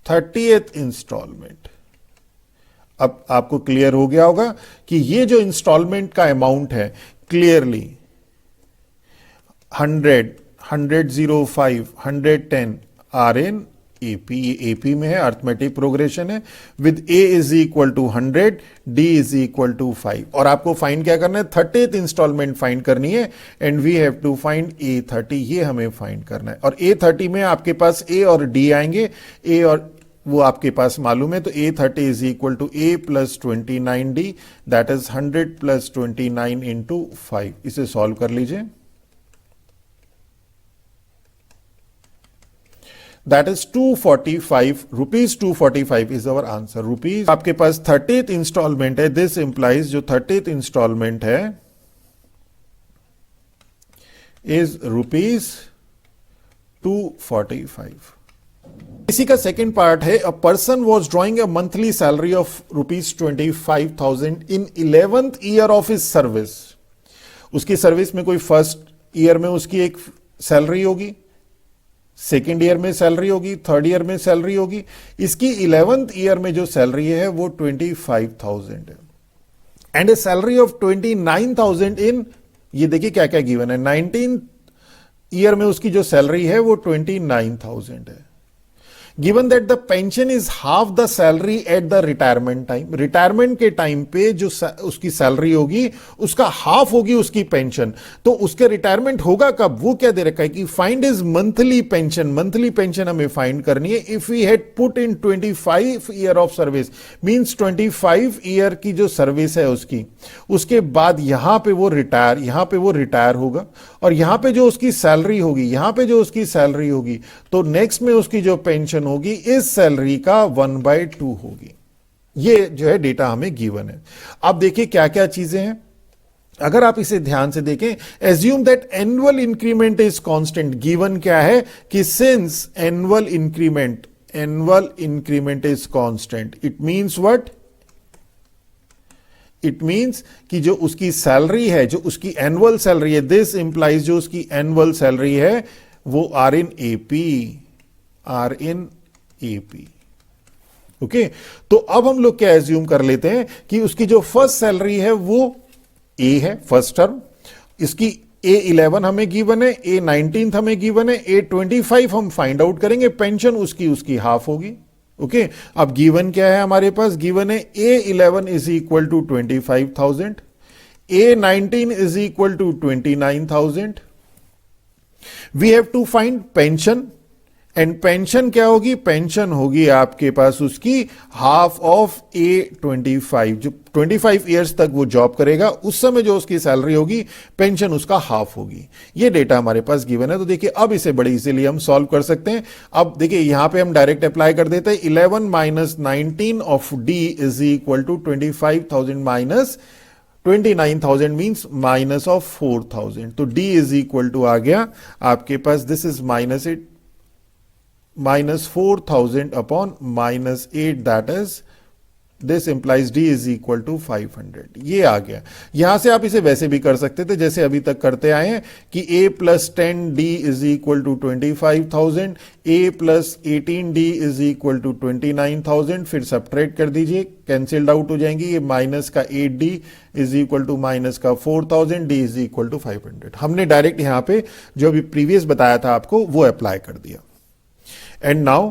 30th installment। अब आपको क्लियर हो गया होगा कि ये जो इंस्टॉलमेंट का अमाउंट है clearly 100, 105, 110 are in AP, AP में है, अर्थमेटिक प्रोग्रेशन है, with a is equal to 100, d is equal to 5। और आपको फाइंड क्या करना है, 30th इंस्टॉलमेंट फाइंड करनी है and we have to find A30, ये हमें फाइंड करना है। और A30 में आपके पास ए और डी आएंगे, ए और वो आपके पास मालूम है, तो A30 is equal to A plus 29D, that is 100 plus 29 into 5। इसे सॉल्व कर लीजिए, that is 245 rupees. 245 is our answer. Rupees आपके पास 30th इंस्टॉलमेंट है, दिस इंप्लाइज जो 30th इंस्टॉलमेंट है इज ₹245। इसी का सेकेंड पार्ट है, a person was drawing a monthly salary of ₹25,000 in 11th year of his service. उसकी सर्विस में कोई फर्स्ट ईयर में उसकी एक सैलरी होगी, सेकेंड ईयर में सैलरी होगी, थर्ड ईयर में सैलरी होगी। इसकी 11th ईयर में जो सैलरी है वो 25,000 है एंड ए सैलरी ऑफ 29,000 इन, ये देखिए क्या क्या गिवन है, 19 ईयर में उसकी जो सैलरी है वो 29,000 है। Given that the pension is half the salary at the retirement time, retirement के टाइम पे जो उसकी सैलरी होगी उसका हाफ होगी उसकी पेंशन। तो उसके रिटायरमेंट होगा कब, वो क्या दे रखा है कि find is monthly pension, monthly pension हमें फाइंड करनी है। If we had put in 25 year of service, means 25 year की जो सर्विस है उसकी, उसके बाद यहां पे वो रिटायर होगा, और यहां पे जो उसकी सैलरी होगी, तो नेक्स्ट में उसकी जो पेंशन होगी इस सैलरी का 1/2 होगी। ये जो है डेटा हमें गिवन है। अब देखिए क्या क्या चीजें हैं, अगर आप इसे ध्यान से देखें, assume that annual increment is constant. Given क्या है कि since annual increment is constant, it means what, it means कि जो उसकी सैलरी है, जो उसकी एनुअल सैलरी है, दिस इंप्लाइज जो उसकी एनुअल सैलरी है वो आर इन एपी। ओके, तो अब हम लोग क्या एज्यूम कर लेते हैं कि उसकी जो फर्स्ट सैलरी है वो ए है, फर्स्ट टर्म, इसकी A11 हमें गिवन है, A19 हमें गिवन है, A25 हम फाइंड आउट करेंगे, पेंशन उसकी हाफ होगी। ओके, अब गिवन क्या है हमारे पास, गिवन है A11 is equal to 25,000, A19 is equal to 29,000। We have to find pension, and pension क्या होगी, पेंशन होगी आपके पास उसकी हाफ ऑफ A25, जो 25 ईयर्स तक वो जॉब करेगा उस समय जो उसकी सैलरी होगी पेंशन उसका हाफ होगी। ये डेटा हमारे पास गिवन है। तो देखिए अब इसे बड़े इजीली हम सॉल्व कर सकते हैं। अब देखिए यहां पे हम डायरेक्ट अप्लाई कर देते हैं, 11 minus 19 of d is equal to 25,000 minus 29,000 means minus of 4,000। तो डी इज इक्वल टू आ गया आपके पास, this is minus 4,000 upon minus 8, that is this implies D is equal to 500। ये आ गया। यहां से आप इसे वैसे भी कर सकते थे जैसे अभी तक करते आए हैं कि A plus 10D is equal to 25,000, A plus 18D is equal to 29,000, फिर सब्ट्रैक्ट कर दीजिए, कैंसिल्ड आउट हो जाएंगी, ये माइनस का 8D is equal to minus का 4,000, D is equal to 500। हमने डायरेक्ट यहां पे जो अभी प्रीवियस बताया था आपको वो अप्लाई कर दिया। And now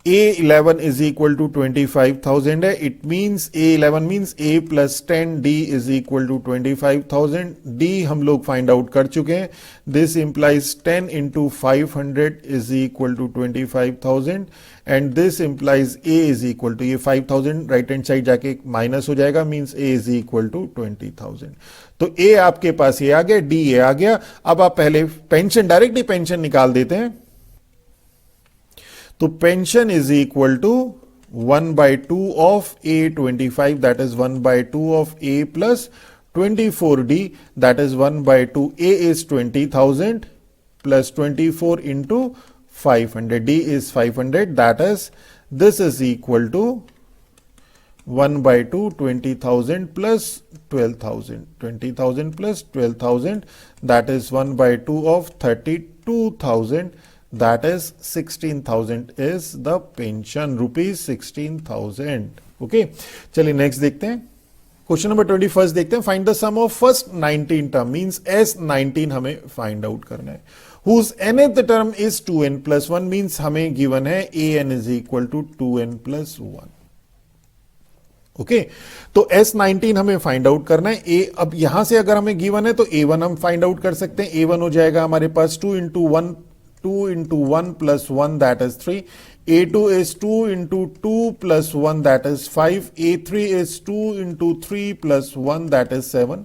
A11 is equal to 25,000 है, it means A11 means A plus 10D is equal to 25,000। D हम लोग फाइंड आउट कर चुके हैं, this implies 10 into 500 is equal to 25,000 and this implies A is equal to, ये 5,000 राइट हैंड साइड जाके माइनस हो जाएगा, means A is equal to 20,000। तो A आपके पास ये आ गया, D ये आ गया। अब आप पहले पेंशन, डायरेक्टली पेंशन निकाल देते हैं, तो pension is equal to 1/2 of A25, that is 1/2 of A plus 24D, that is 1/2। A is 20,000 plus 24 into 500, D is 500, that is this is equal to 1/2 20,000 plus 12,000, 20,000 plus 12,000, that is 1/2 of 32,000, that is 16,000 is the pension, rupees 16,000। Okay, चलिए नेक्स्ट देखते हैं, क्वेश्चन नंबर 21 देखते हैं। Find the sum of first 19 term, means S19 हमें फाइंड आउट करना है, whose nth term is 2n plus 1, means हमें गिवन है an is equal to 2n plus 1। Okay, तो S19 हमें फाइंड आउट करना है। A, अब यहां से अगर हमें गिवन है तो A1 हम फाइंड आउट कर सकते हैं। A1 हो जाएगा हमारे पास 2 into 1 plus 1, that is 3। A2 is 2 into 2 plus 1, that is 5। A3 is 2 into 3 plus 1, that is 7।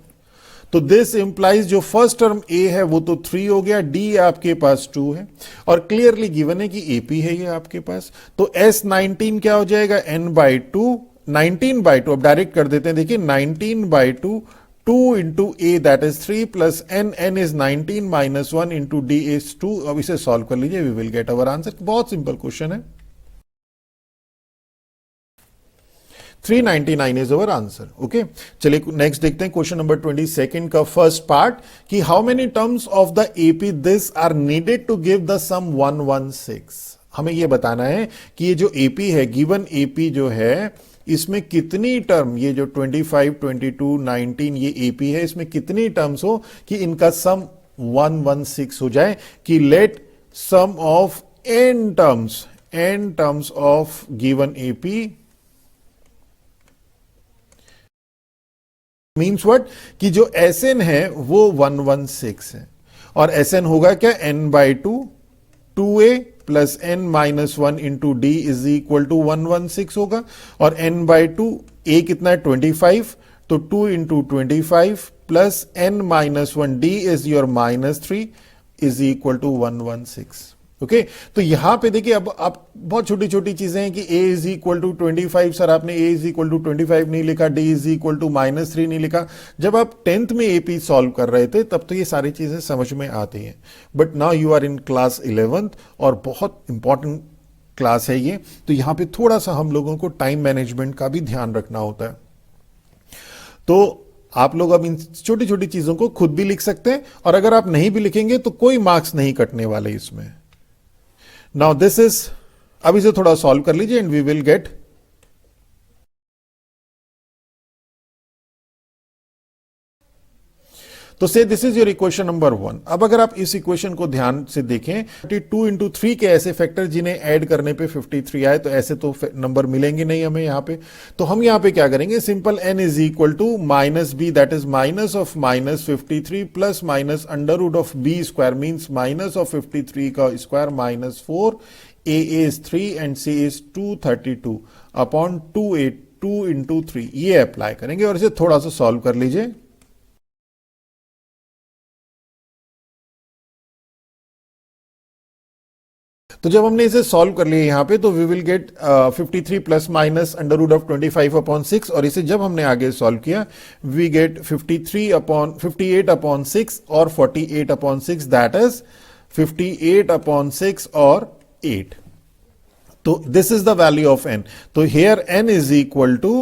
तो दिस इंप्लाइज जो फर्स्ट टर्म A है वो तो 3 हो गया, D आपके पास 2 है, और क्लियरली गिवन है कि AP है ये आपके पास। तो S19 क्या हो जाएगा, n/2, 19/2, अब डायरेक्ट कर देते हैं, देखिए 19/2, 2 into A that is 3 plus n is 19 minus 1 into D is 2। अब इसे सॉल्व कर लीजिए, we will get our answer। बहुत सिंपल क्वेश्चन है, 399 is our answer। ओके, चलिए नेक्स्ट देखते हैं क्वेश्चन नंबर 22 का फर्स्ट पार्ट, कि how many terms of the AP this are needed to give the sum 116। हमें यह बताना है कि ये जो AP है, गिवन AP जो है, इसमें कितनी टर्म, ये जो 25, 22, 19 ये AP है, इसमें कितनी टर्म्स हो कि इनका सम 116 हो जाए कि let sum of n terms of given AP means what कि जो Sn है वो 116 है और Sn होगा क्या n by 2a plus n minus 1 into D is equal to 116 होगा और n बाई 2 a कितना है 25 तो 2 into 25 plus n minus 1 D is your minus 3 is equal to 116 okay तो यहां पे देखिए अब आप बहुत छोटी छोटी चीजें हैं कि a is equal to 25 sir आपने a इज इक्वल टू 25 नहीं लिखा d is equal to minus 3 नहीं लिखा जब आप 10th में एपी सॉल्व कर रहे थे तब तो ये सारी चीजें समझ में आती हैं but now you are in class 11th और बहुत इंपॉर्टेंट क्लास है ये तो यहां पे थोड़ा सा हम लोगों को टाइम मैनेजमेंट का भी ध्यान रखना होता है तो आप लोग अब इन छोटी छोटी चीजों को खुद भी लिख सकते हैं और अगर आप नहीं भी लिखेंगे तो कोई मार्क्स नहीं कटने वाले इसमें नाउ दिस इज अब इसे थोड़ा सॉल्व कर लीजिए एंड वी विल गेट तो से this is your equation number 1 अब अगर आप इस इक्वेशन को ध्यान से देखें 32 इंटू 3 के ऐसे फैक्टर जिन्हें ऐड करने पे 53 आए तो ऐसे तो नंबर मिलेंगे नहीं हमें यहां पे तो हम यहां पे क्या करेंगे simple n is equal to minus B that is minus of minus 53 plus minus under root of B square means minus of 53 का square minus 4 a is 3 and c is 232 upon 282 into 3 ये अप्लाई करेंगे और इसे थोड़ा सा सॉल्व कर लीजिए तो जब हमने इसे सॉल्व कर लिया यहां पे तो we will get 53 plus minus under root of 25 upon 6 और इसे जब हमने आगे सॉल्व किया वी गेट 58 अपॉन 6 और 48 अपॉन 6 दैट इज 58 अपॉन 6 और 8 तो this is the value of n तो here n is equal to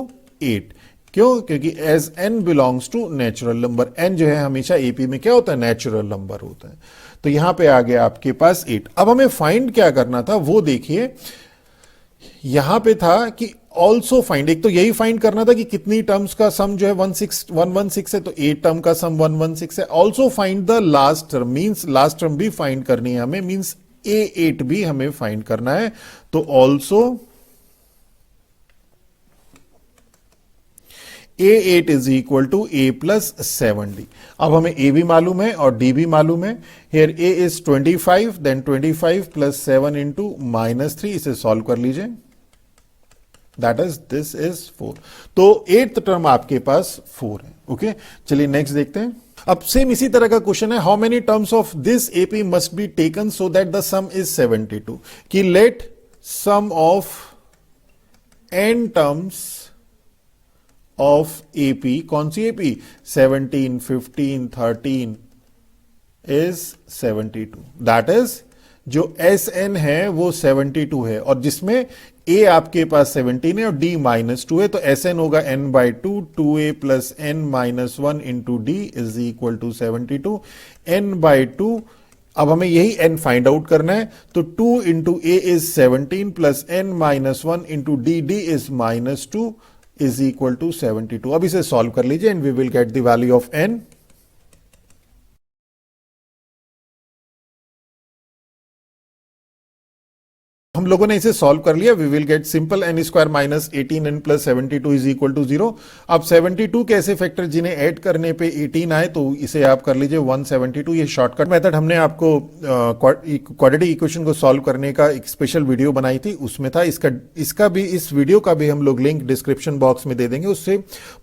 8 क्यों क्योंकि as n belongs to natural number n जो है हमेशा एपी में क्या होता है नेचुरल नंबर होता है तो यहां पे आ गया आपके पास 8 अब हमें फाइंड क्या करना था वो देखिए यहां पे था कि ऑल्सो फाइंड एक तो यही फाइंड करना था कि कितनी टर्म्स का सम जो है 116 है तो 8 टर्म का सम 116 है also find the last term means last term भी फाइंड करनी है हमें मींस A8 भी हमें फाइंड करना है तो also A8 is equal to A plus 7D अब हमें A भी मालूम है और D भी मालूम है here A is 25 then 25 plus 7 into minus 3 इसे सॉल्व कर लीजिए दैट इज दिस इज 4 तो 8th टर्म आपके पास 4 है ओके चलिए नेक्स्ट देखते हैं अब सेम इसी तरह का क्वेश्चन है how many terms of this AP must be taken so that the sum is 72 कि let sum of n terms of AP कौन सी एपी 17 15 13 इज 72 दैट इज जो Sn है वो 72 है और जिसमें A आपके पास 17 है और D माइनस 2 है तो Sn होगा n by 2a plus n minus 1 into D is equal to 72 n by 2 अब हमें यही n फाइंड आउट करना है तो 2 into a is 17 plus n minus 1 into D is minus 2 is equal to 72 अब इसे सॉल्व कर लीजिए and we will get the value of n हम लोगों ने इसे सॉल्व कर लिया we will get simple n square minus 18n plus 72 is equal to 0 अब 72 के ऐसे फैक्टर जिन्हें ऐड करने पे 18 आए तो इसे आप कर लीजिए 172 ये शॉर्टकट मेथड हमने आपको क्वाड्रेटिक इक्वेशन को सॉल्व करने का एक स्पेशल वीडियो बनाई थी उसमें था इसका भी इस वीडियो का भी हम लोग लिंक डिस्क्रिप्शन बॉक्स में दे देंगे उससे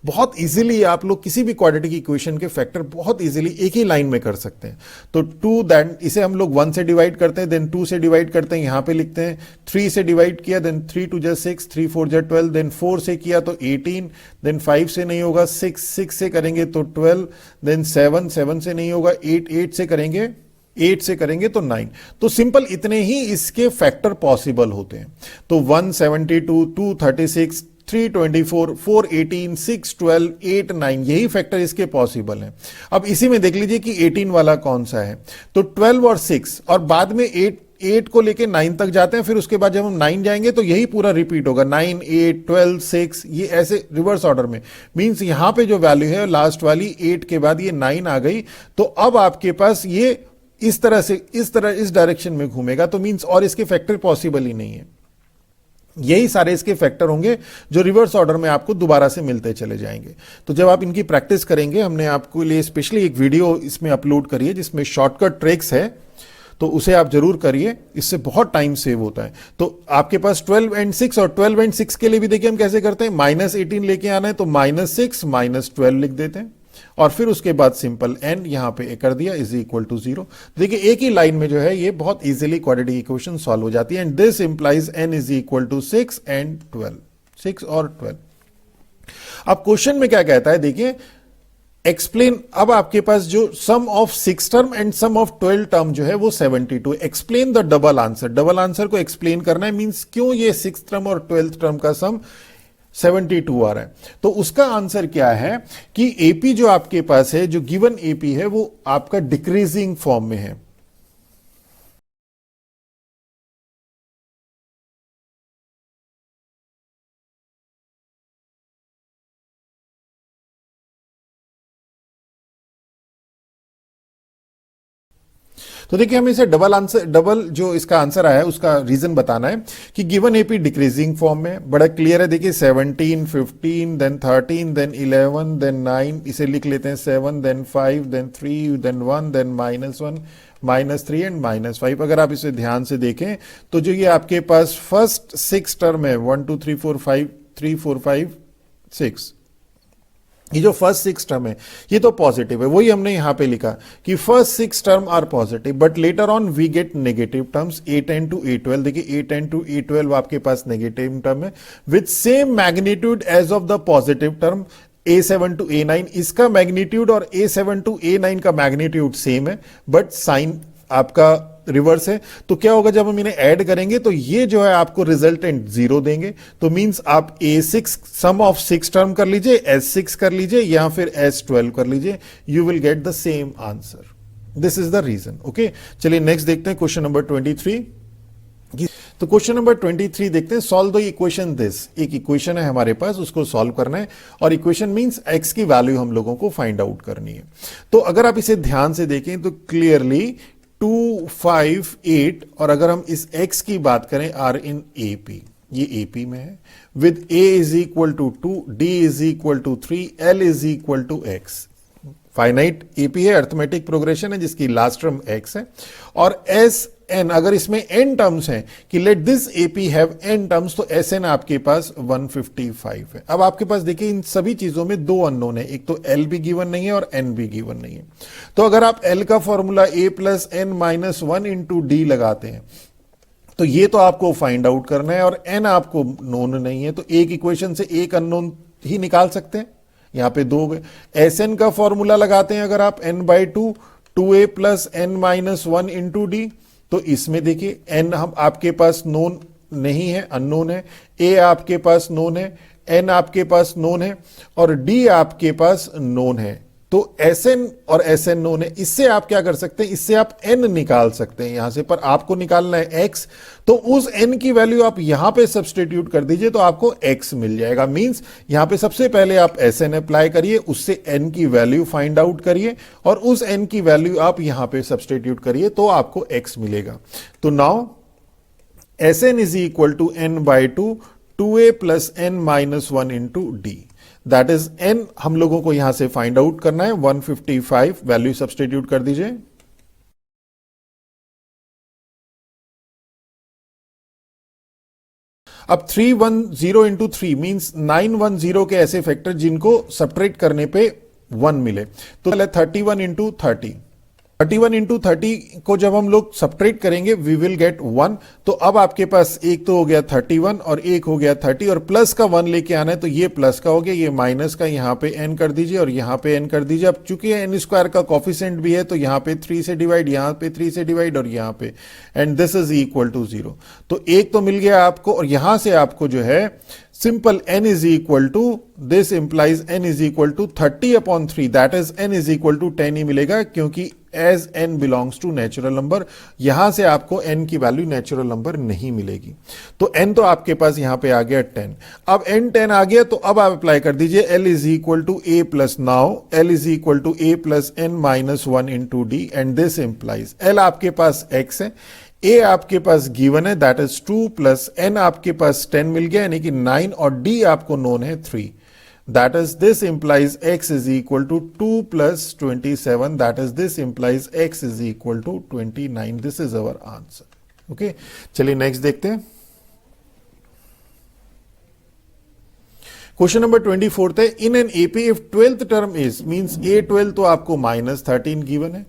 बहुत इजीली आप लोग किसी भी क्वाड्रेटिक इक्वेशन के फैक्टर बहुत इजीली एक ही लाइन में कर सकते हैं तो 2 दैन इसे हम लोग 1 से डिवाइड करते हैं देन 2 से डिवाइड करते हैं यहां पे लिखते हैं 3 से डिवाइड किया देन 3 2 जा 6 3 4 जा 12 देन 4 से किया तो 18 देन 5 से नहीं होगा 6 से करेंगे तो 12 देन 7 से नहीं होगा 8 से करेंगे 8 से करेंगे तो 9 तो सिंपल इतने ही इसके फैक्टर पॉसिबल होते हैं तो 172 236 324 418 612 8 9 यही फैक्टर इसके पॉसिबल हैं अब इसी में देख लीजिए कि 18 वाला कौन सा है तो 12 और 6 और बाद में 8 को लेके 9 तक जाते हैं, फिर उसके बाद जब हम 9 जाएंगे तो यही पूरा रिपीट होगा, 9, 8, 12, 6, ये ऐसे रिवर्स ऑर्डर में। मींस यहां पे जो वैल्यू है लास्ट वाली 8 के बाद ये 9 आ गई, तो अब आपके पास ये इस तरह से इस डायरेक्शन में घूमेगा, तो मींस और इसके फैक्टर पॉसिबल ही नहीं है। यही सारे इसके फैक्टर होंगे जो रिवर्स ऑर्डर में आपको दोबारा से मिलते चले जाएंगे। तो जब आप इनकी प्रैक्टिस करेंगे, हमने आपके लिए स्पेशली एक वीडियो इसमें अपलोड करी है जिसमें शॉर्टकट ट्रिक्स है, तो उसे आप जरूर करिए, इससे बहुत टाइम सेव होता है। तो आपके पास 12 एंड 6, और 12 एंड 6 के लिए भी देखिए हम कैसे करते हैं, -18 लेके आना है तो -6 -12 लिख देते हैं, और फिर उसके बाद सिंपल n यहां पे कर दिया इज इक्वल टू 0। देखिए एक ही लाइन में जो है ये बहुत इजीली क्वाड्रेटिक इक्वेशन सॉल्व हो जाती है, and this implies n is equal to 6 and 12, 6 और 12। अब क्वेश्चन में क्या कहता है, देखिए एक्सप्लेन, अब आपके पास जो sum of 6 term and sum of 12 term जो है वो 72, explain the double answer. Double answer को एक्सप्लेन करना है, मींस क्यों ये 6 टर्म और 12 टर्म का सम 72 आ रहा है। तो उसका आंसर क्या है कि एपी जो आपके पास है, जो गिवन एपी है, वो आपका डिक्रीजिंग फॉर्म में है। तो देखिए हमें इसे डबल जो इसका आंसर आया है उसका रीजन बताना है कि गिवन एपी डिक्रीजिंग फॉर्म में, बड़ा क्लियर है। देखिए 17, 15, देन 13, देन 11, देन 9, इसे लिख लेते हैं 7, then 5, then 3, then 1, then -1, -3 and -5। अगर आप इसे ध्यान से देखें तो जो ये आपके पास फर्स्ट 6 टर्म है, 1 2 3 4 5, 3 4 5 6, ये जो फर्स्ट 6 टर्म है ये तो पॉजिटिव है, वही हमने यहां पे लिखा कि first 6 term are positive, but later on we get negative terms A10 to A12। देखिए A10 to A12 आपके पास नेगेटिव टर्म है with same magnitude as of the positive term A7 to A9। इसका मैग्नीट्यूड और A7 to A9 का मैग्नीट्यूड सेम है, बट साइन आपका रिवर्स है। तो क्या होगा, जब हम इन्हें ऐड करेंगे तो ये जो है आपको रिजल्टेंट 0 देंगे। तो मींस आप A6 सम ऑफ 6 टर्म कर लीजिए, S6 कर लीजिए या फिर S12 कर लीजिए, you will get the same answer. This is the reason. Okay, चलिए नेक्स्ट देखते हैं क्वेश्चन नंबर 23। तो क्वेश्चन नंबर 23 देखते हैं, सॉल्व द इक्वेशन दिस। एक इक्वेशन है हमारे पास, उसको सॉल्व करना है, और इक्वेशन मींस x की वैल्यू हम लोगों को फाइंड आउट करनी है। तो अगर आप इसे ध्यान से देखें तो क्लियरली 2, 5, 8, और अगर हम इस x की बात करें आर इन AP, ये AP में है, with a is equal to 2, d is equal to 3, l is equal to x। Finite AP है, अर्थमेटिक प्रोग्रेशन है जिसकी लास्ट टर्म x है, और Sn अगर इसमें n टर्म्स हैं कि let this AP have n terms, तो Sn आपके पास 155 है। अब आपके पास देखिए इन सभी चीजों में 2 अननोन है, एक तो l भी गिवन नहीं है और n भी गिवन नहीं है। तो अगर आप l का formula a plus n minus 1 into D लगाते हैं तो ये तो आपको फाइंड आउट करना है, और n आपको नोन नहीं है, तो एक इक्वेशन से एक अननोन ही निकाल सकते हैं। यहां पे 2 गए। Sn का फॉर्मूला लगाते हैं अगर आप n/2, 2a plus n minus 1 into D, तो इसमें देखिए n हम आपके पास नोन नहीं है, अननोन है, a आपके पास नोन है, n आपके पास नोन है, और d आपके पास नोन है। तो Sn और Sn नोन है, इससे आप क्या कर सकते हैं, इससे आप n निकाल सकते हैं यहां से, पर आपको निकालना है x, तो उस n की वैल्यू आप यहां पे सब्स्टिट्यूट कर दीजिए तो आपको x मिल जाएगा। मींस यहां पे सबसे पहले आप Sn अप्लाई करिए, उससे n की वैल्यू फाइंड आउट करिए, और उस n की वैल्यू आप यहां पे सब्स्टिट्यूट करिए तो आपको x मिलेगा। तो now Sn is equal to n/2, 2a plus n minus 1 into D, that is n हम लोगों को यहां से फाइंड आउट करना है 155, वैल्यू सब्स्टिट्यूट कर दीजिए। अब 310 इंटू 3 मीन्स 910 के ऐसे फैक्टर जिनको सब्ट्रैक्ट करने पे 1 मिले। तो 31 इंटू 30, 31 इंटू 30 को जब हम लोग सब्ट्रैक्ट करेंगे वी विल गेट 1। तो अब आपके पास एक तो हो गया 31 और एक हो गया 30, और प्लस का 1 लेके आना है, तो ये प्लस का हो गया, ये माइनस का यहां पे n कर दीजिए और यहां पे n कर दीजिए। अब चूंकि n स्क्वायर का कॉफिशिएंट भी है तो यहां पे 3 से डिवाइड, यहां पे 3 से डिवाइड, और यहां पे, and this is equal to 0। तो एक तो मिल गया आपको, और यहां से आपको जो है simple n is equal to, this implies n is equal to 30/3, that is n is equal to 10 ही मिलेगा, क्योंकि as n belongs to natural number. यहां से आपको n की वैल्यू नेचुरल नंबर नहीं मिलेगी। तो n तो आपके पास यहां पे आ गया 10। अब n 10 आ गया तो अब आप अप्लाई कर दीजिए l is equal to a plus, now l is equal to a plus n minus 1 into D, and this implies l आपके पास x है, a आपके पास गिवन है दैट इज 2 प्लस n आपके पास 10 मिल गया यानी कि 9, और d आपको नोन है 3। That is, this implies x is equal to 2 plus 27. That is, this implies x is equal to 29. This is our answer. Okay. चलिए नेक्स्ट देखते हैं। क्वेश्चन नंबर 24 है, इन an AP if 12th term is, means a12 तो आपको -13 गिवन है,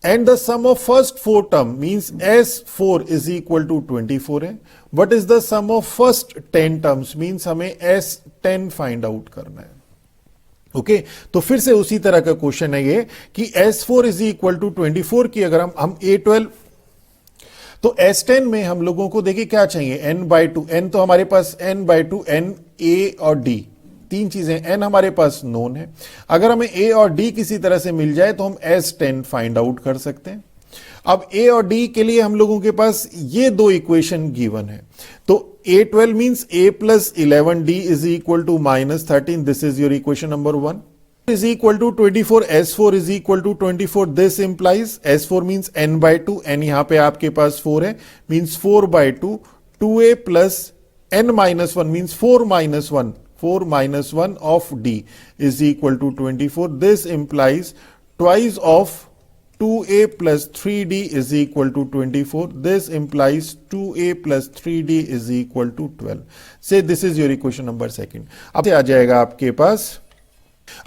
and the sum of first 4 term means S4 is equal to 24 है। What is the sum of first 10 terms means हमें S10 find out करना है। ओके तो फिर से उसी तरह का क्वेश्चन है ये कि S4 is equal to 24 की अगर हम A12, तो S10 में हम लोगों को देखिए क्या चाहिए, n/2, n तो हमारे पास n/2, n, a और d, तीन चीजें, n हमारे पास नोन है। अगर हमें a और d किसी तरह से मिल जाए तो हम S10 फाइंड आउट कर सकते हैं। अब a और d के लिए हम लोगों के पास ये दो इक्वेशन गिवन है, तो a12 means a plus 11d is equal to -13, this is your equation number 1 is equal to 24, S4 is equal to 24, this implies S4 means n/2, n यहां पे आपके पास 4 है, means 4/2, 2a plus n minus 1 means 4 minus 1 of d is equal to 24. This implies twice of 2a plus 3d is equal to 24. This implies 2a plus 3d is equal to 12. Say this is your equation number 2. अब आ जाएगा आपके पास,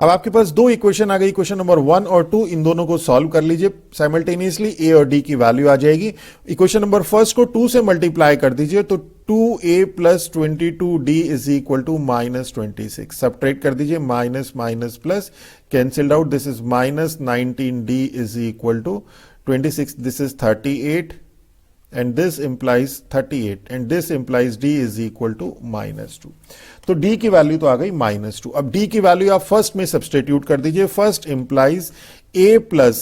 अब आपके पास दो इक्वेशन आ गई, इक्वेशन नंबर 1 और 2, इन दोनों को सॉल्व कर लीजिए साइमल्टेनियसली, a और d की वैल्यू आ जाएगी। इक्वेशन नंबर फर्स्ट को 2 से मल्टीप्लाई कर दीजिए तो 2a plus 22d is equal to -26, subtract कर दीजिए, minus minus plus cancelled out, this is -19d is equal to 26, this is 38 and this implies 38 and this implies d is equal to -2। तो d की वैल्यू तो आ गई -2। अब d की वैल्यू आप फर्स्ट में सब्सटीट्यूट कर दीजिए। First implies a plus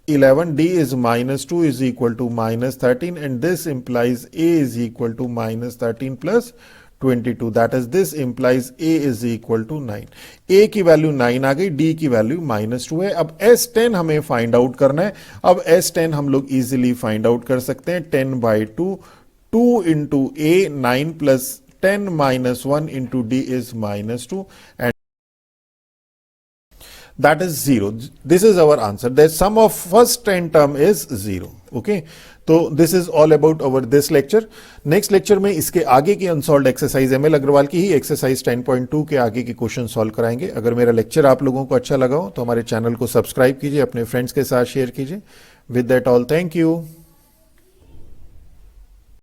11 d is -2 is equal to -13 and this implies a is equal to -13 plus 22, that is this implies a is equal to 9। a की वैल्यू 9 आ गई, d की वैल्यू -2 है। अब S10 हमें फाइंड आउट करना है। अब S10 हम लोग इजीली फाइंड आउट कर सकते हैं, 10/2, 2 into a, 9 plus 10 minus 1 into d is -2 and that is 0. This is our answer. The sum of first 10 term is 0. Okay. तो this is all about our this lecture. Next lecture में इसके आगे की अनसॉल्व्ड एक्सरसाइज ML अग्रवाल की ही एक्सरसाइज 10.2 के आगे के क्वेश्चन सॉल्व कराएंगे। अगर मेरा लेक्चर आप लोगों को अच्छा लगा हो तो हमारे चैनल को सब्सक्राइब कीजिए, अपने फ्रेंड्स के साथ शेयर कीजिए। With that all, thank you.